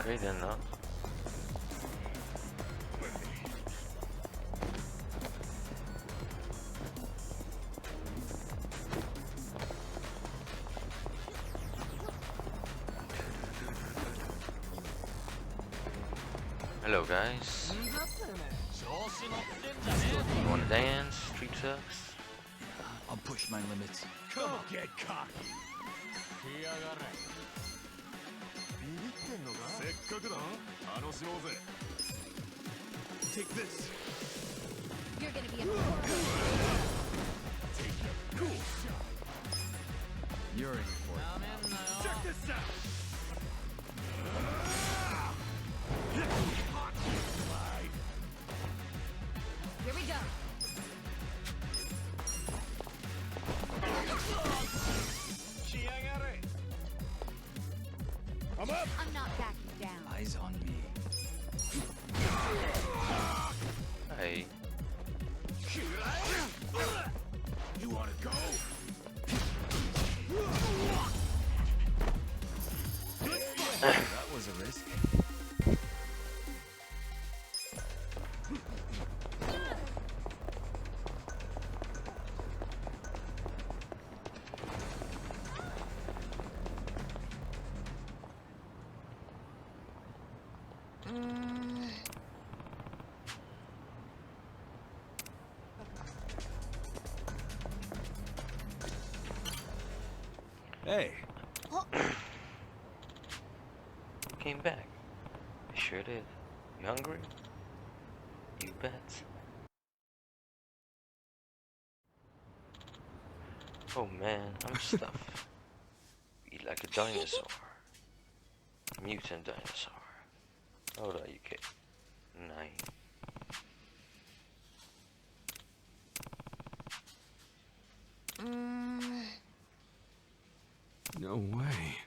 Okay, then not. Hello guys. You wanna dance? Street sucks? I'll push my limits. Come on, get cocky. Take this. You're gonna be a You're in for it. Check this out. Here we go. I'm up. I'm not backing down. Eyes on me. Hey. You wanna go? That was a risk. Hey, Came back. I sure did. You hungry? You bet. Oh man, I'm stuffed. Eat like a dinosaur. Mutant dinosaur. How old are you, kid? 9. no way.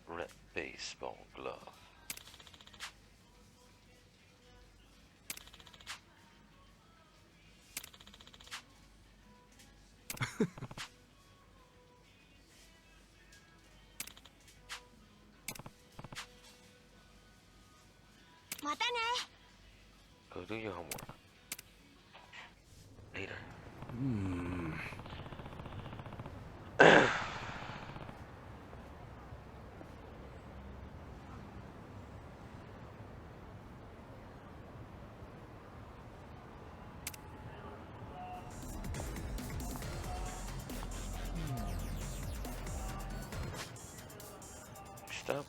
Red baseball glove. Go do your homework. Later. Next up.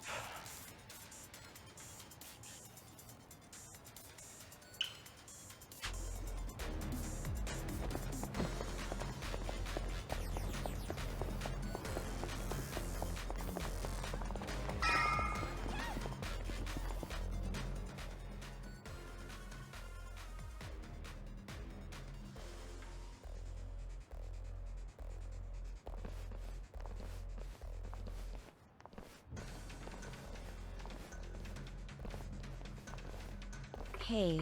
Hey.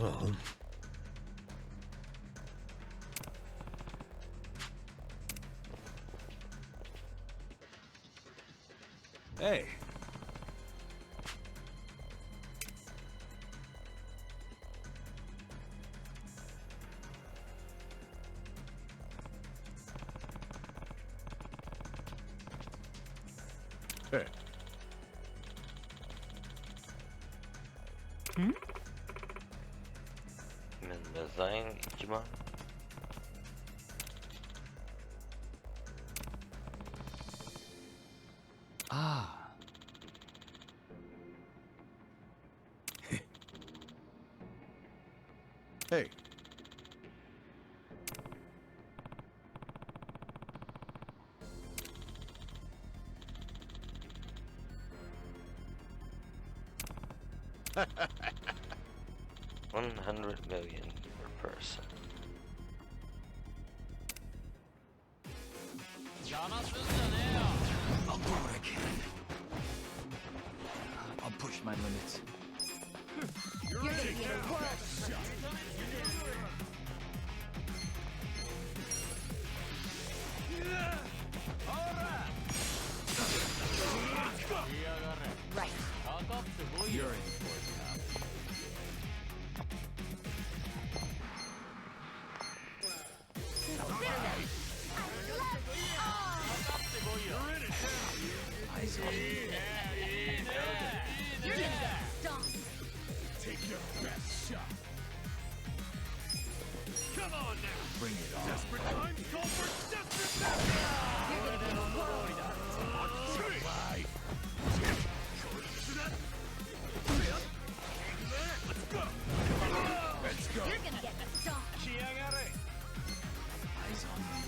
Well, Hey, hey. Design Ichiban. ah. Hey, 100 million per person. I'll do what I can. I'll push my limits. You're gonna be in a world of hurt. Right. You're in for it now. Eyes on me. You're gonna get stomped. Take your best shot. Come on now. Bring it on. Desperate times call for desperate measures. You're gonna be in a world of hurt. Let's go. Let's go. You're gonna get stomped. Eyes on me.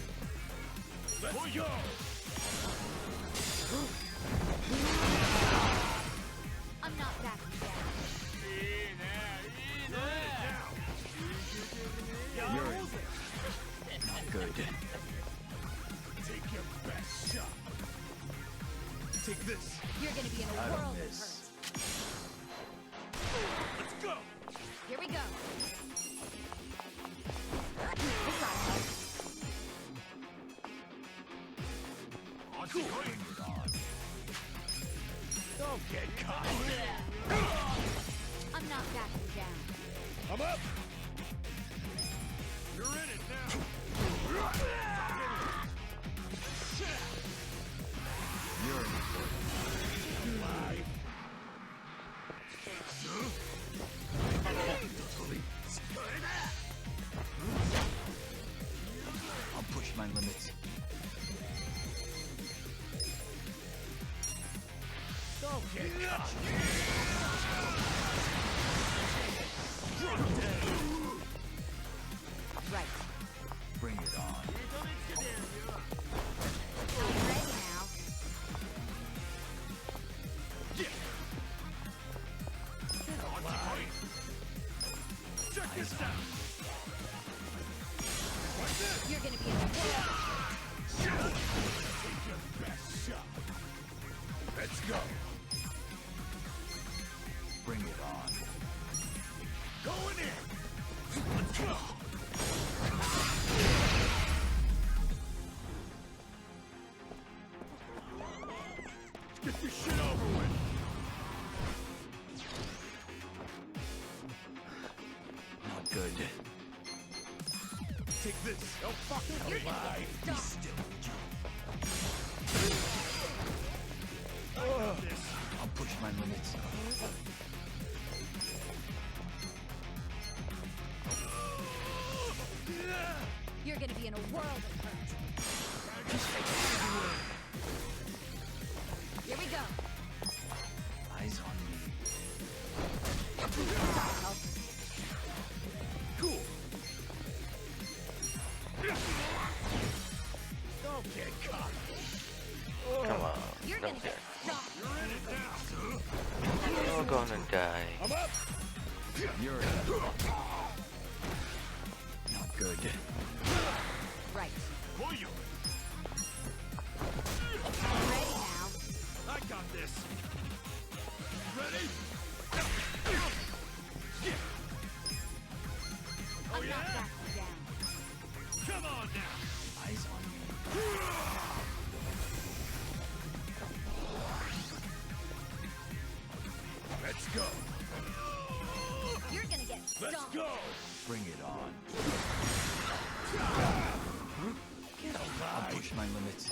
Let's go. I'm not backing down. You're in. Not good. Take your best shot. Take this. You're gonna be in a I don't world of miss. hurt. Let's go. Here we go. This ought to help. Bring it on. Don't get caught. I'm not backing down. I'm up. You're in it now. You're in for it. Live. I'll push my limits. Don't get caught. Right. Bring it on. I'm ready now. Check this out. You're gonna be in a world. Take your best shot. Let's go. Bring it on. Going in. Let's go. Get this shit over with. Not good. Take this. Don't fucking You're gonna lie. get stomped. I'll push my limits. You're gonna be in a world of hurt. Here we go. Eyes on me. Help. Cool. Don't get caught. Come on, You're gonna don't get get. stomped. You're in it now. You're gonna die. I'm up. You're in. Not good. Right. Pull you. I'm ready now. I got this. Ready? I'm yeah? not backing down. Come on now. Eyes on me. Let's go. You're gonna get Let's stomped. go. Bring it on. Get I'll alive. push my limits.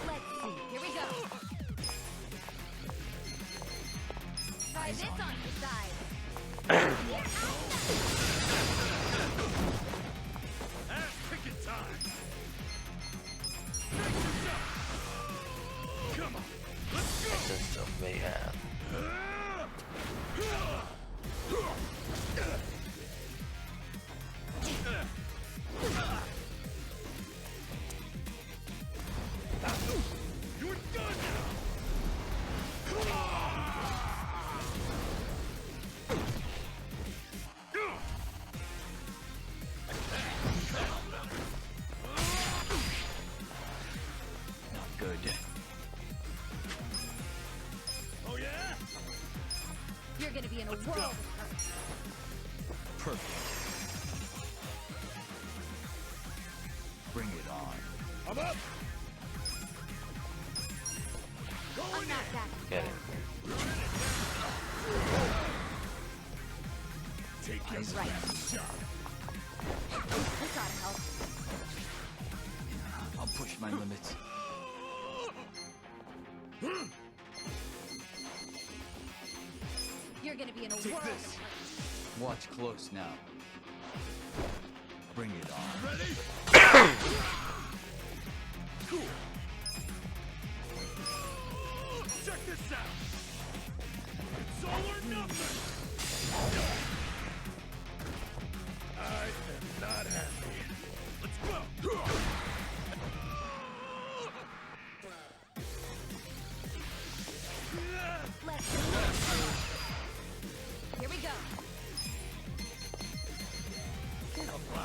Let's see. Here we go. Try this on your side. Ass kicking time. Come on. Let's go. Essence of mayhem. You're done now. Not good. Oh yeah? You're gonna be in a world of hurt. Perfect. Bring it on. I'm up. I'm not that. Get him. Take your Right. shot. We gotta help. I'll push my limits. You're gonna be in a Take world this. of hurt. Watch close now. Bring it on. Ready? Cool. Check this out. It's all or nothing. I am not happy. Let's go. Let's do it. Here we go.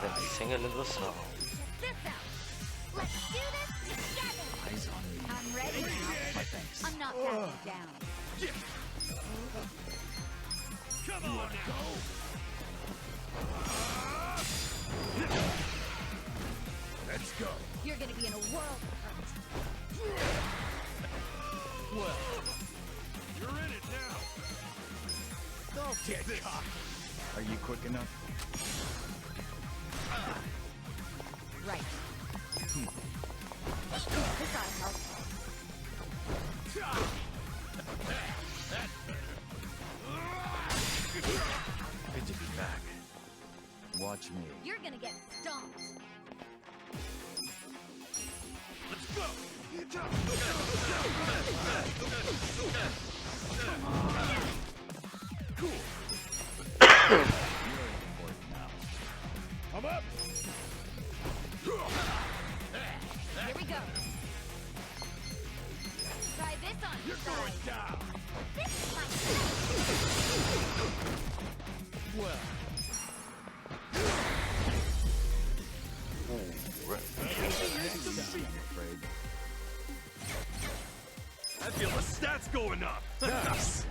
Let's sing a little song. This out. Let's do this together. Eyes on me. I'm ready now. My thanks. I'm not backing down. Come on, go. Let's go. You're gonna be in a world of hurt. Well, you're in it now. Don't get caught. Are you quick enough? Right. We gotta help. Good to be back. Watch me. You're gonna get stomped. Let's go. Cool. You're important now. I'm up. Here we go. Try this on You're your going side. down. This is my Well, I'm afraid. I feel the stats going up. Nice.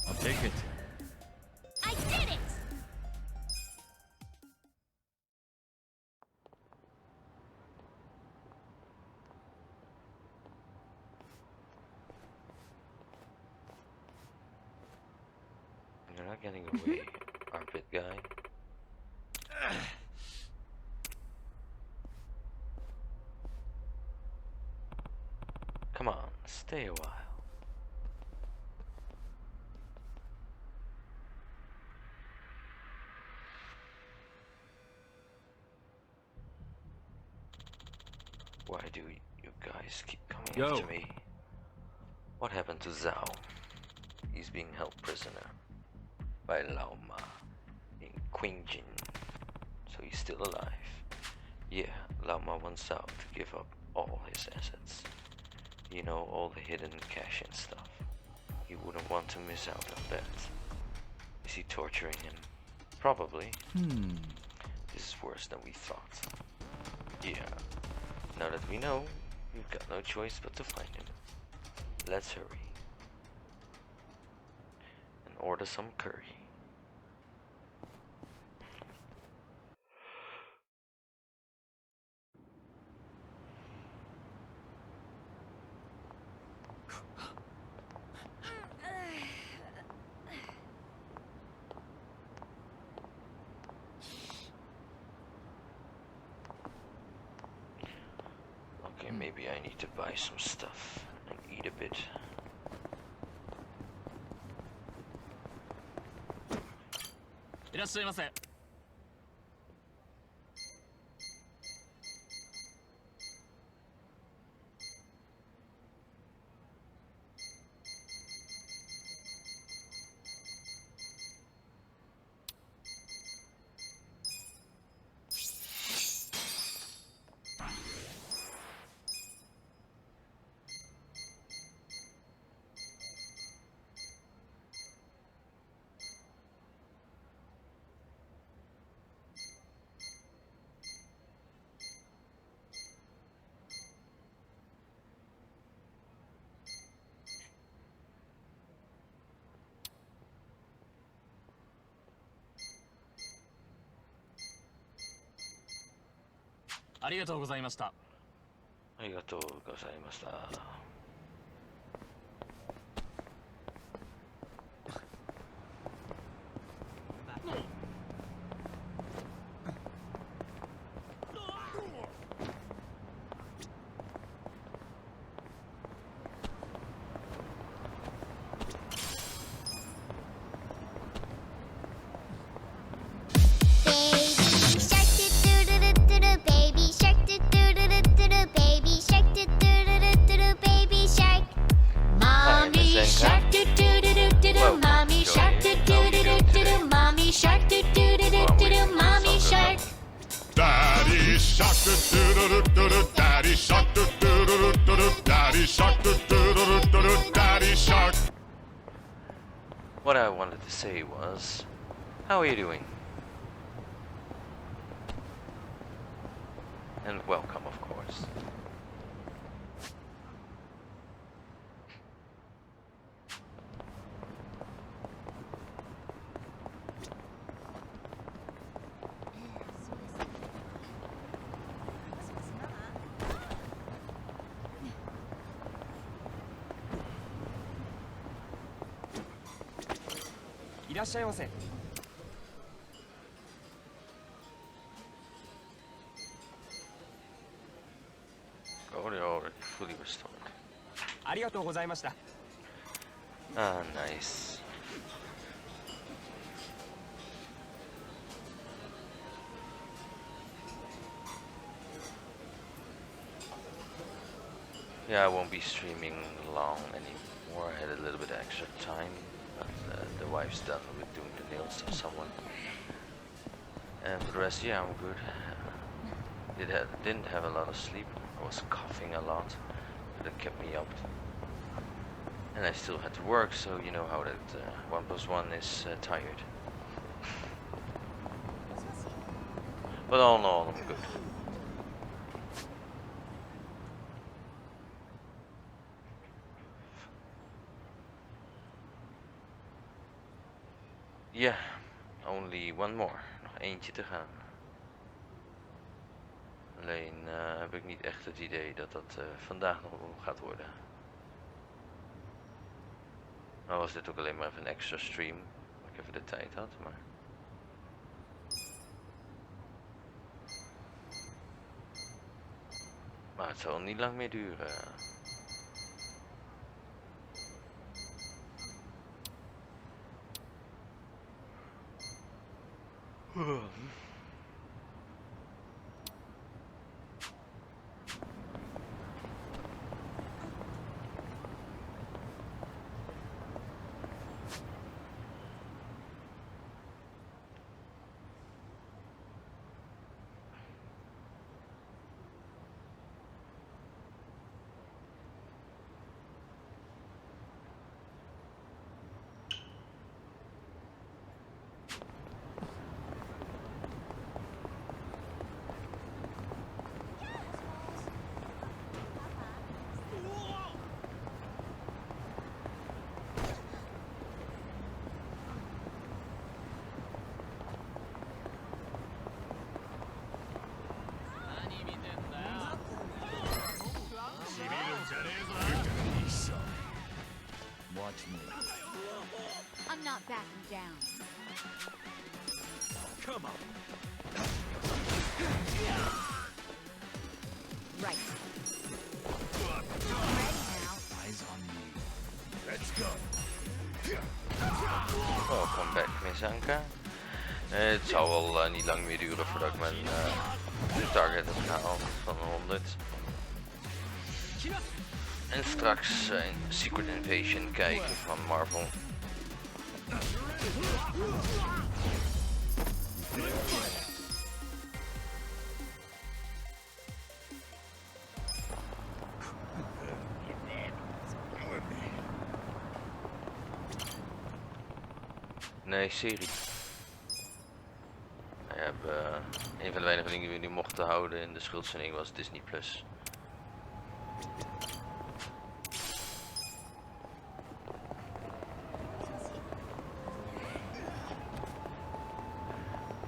I'll take it. I did it! You're not getting away, armpit guy. Come on, stay a while. Why do you guys keep coming Yo. after me? What happened to Zhao? He's being held prisoner by Lao Ma in Qingjin, so he's still alive. Yeah, Lao Ma wants Zhao to give up all his assets. You know, all the hidden cash and stuff. He wouldn't want to miss out on that. Is he torturing him? Probably. This is worse than we thought. Yeah. Now that we know, we've got no choice but to find him. Let's hurry. And order some curry. Okay, maybe I need to buy some stuff and eat a bit. ありがとうございました。ありがとうございました。Daddy shark, do-do-do-do-do, Daddy shark, do-do-do-do-do, Daddy shark, do-do-do-do-do, Daddy shark. What I wanted to say was, how are you doing? And welcome, of course. Already fully restored. Ah, nice. Yeah, I won't be streaming long anymore. I had a little bit extra time, but the wife's done with doing the nails of someone. And for the rest, yeah, I'm good. Didn't have a lot of sleep. I was coughing a lot, but it kept me up. And I still had to work, so you know how that 1 + 1 is tired. But all in all, I'm good. Yeah, only one more. Nog eentje te gaan. Alleen heb ik niet echt het idee dat dat vandaag nog gaat worden. Nou was dit ook alleen maar even een extra stream, dat ik even de tijd had, maar het zal niet lang meer duren. Watch me. I'm not backing down. Come on. Right. Ready now. Eyes on me. Let's go. Welcome back, Miss Anka. Het zal wel niet lang meer duren voordat ik mijn target heb gehaald van 100. En straks een Secret Invasion kijken van Marvel. Nee, serie. Een van de weinige dingen die we nu mochten houden in de schuldsanering was Disney+.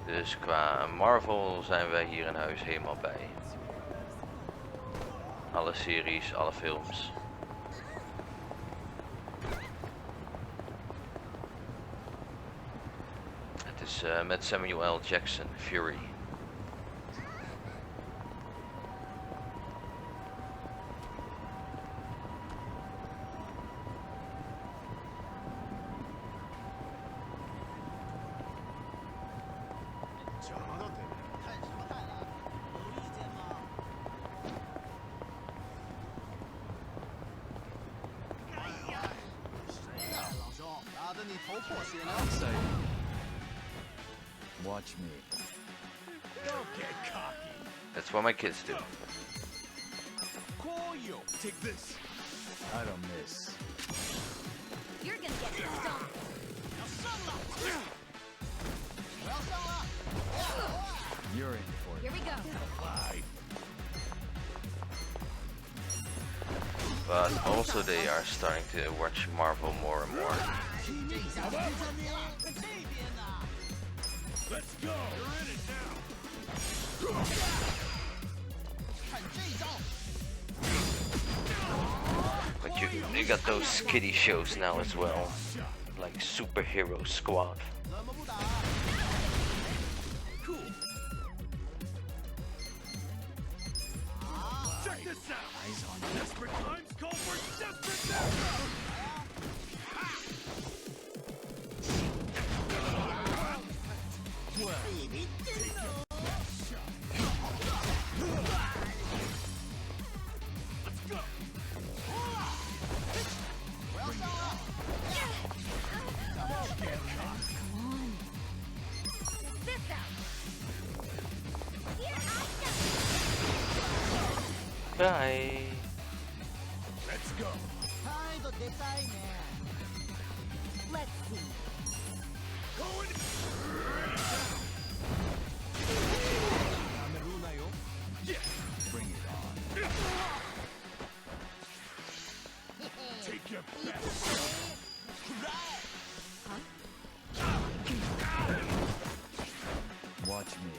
Dus qua Marvel zijn wij hier in huis helemaal bij. Alle series, alle films. Het is met Samuel L. Jackson, Fury. Watch me. Don't get cocky. That's what my kids do. Koyo, take this. I don't miss. You're gonna get stomped. You're in for it. Here we go. Bye. But also they are starting to watch Marvel more and more. Let's go. You're in it now. But you got those kiddie shows now as well, like Superhero Squad. Cool. Check this out. Eyes on Desperate times call for desperate measures. Bye. Let's go. Let's see. Going. Yeah. Bring it on. Take your best. Watch me.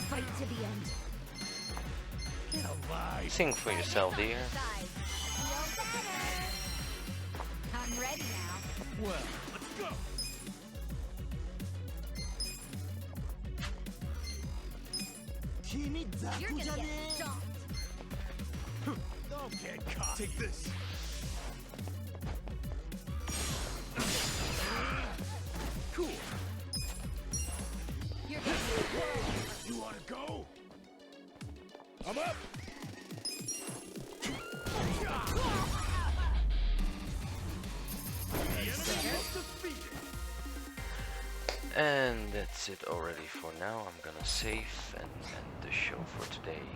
Fight to the end. Get alive. Sing for yourself, dear. I'm ready now. Well, let's go. You're gonna get stomped. Don't get caught. Take this. Cool. You're gonna get You wanna go? I'm up. And that's it already for now. I'm gonna save and end the show for today.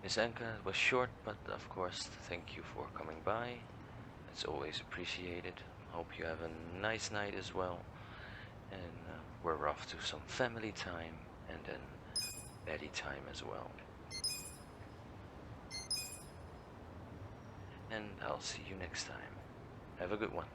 Miss Anka, it was short, but of course, thank you for coming by. It's always appreciated. Hope you have a nice night as well. And we're off to some family time and then Betty time as well. And I'll see you next time. Have a good one.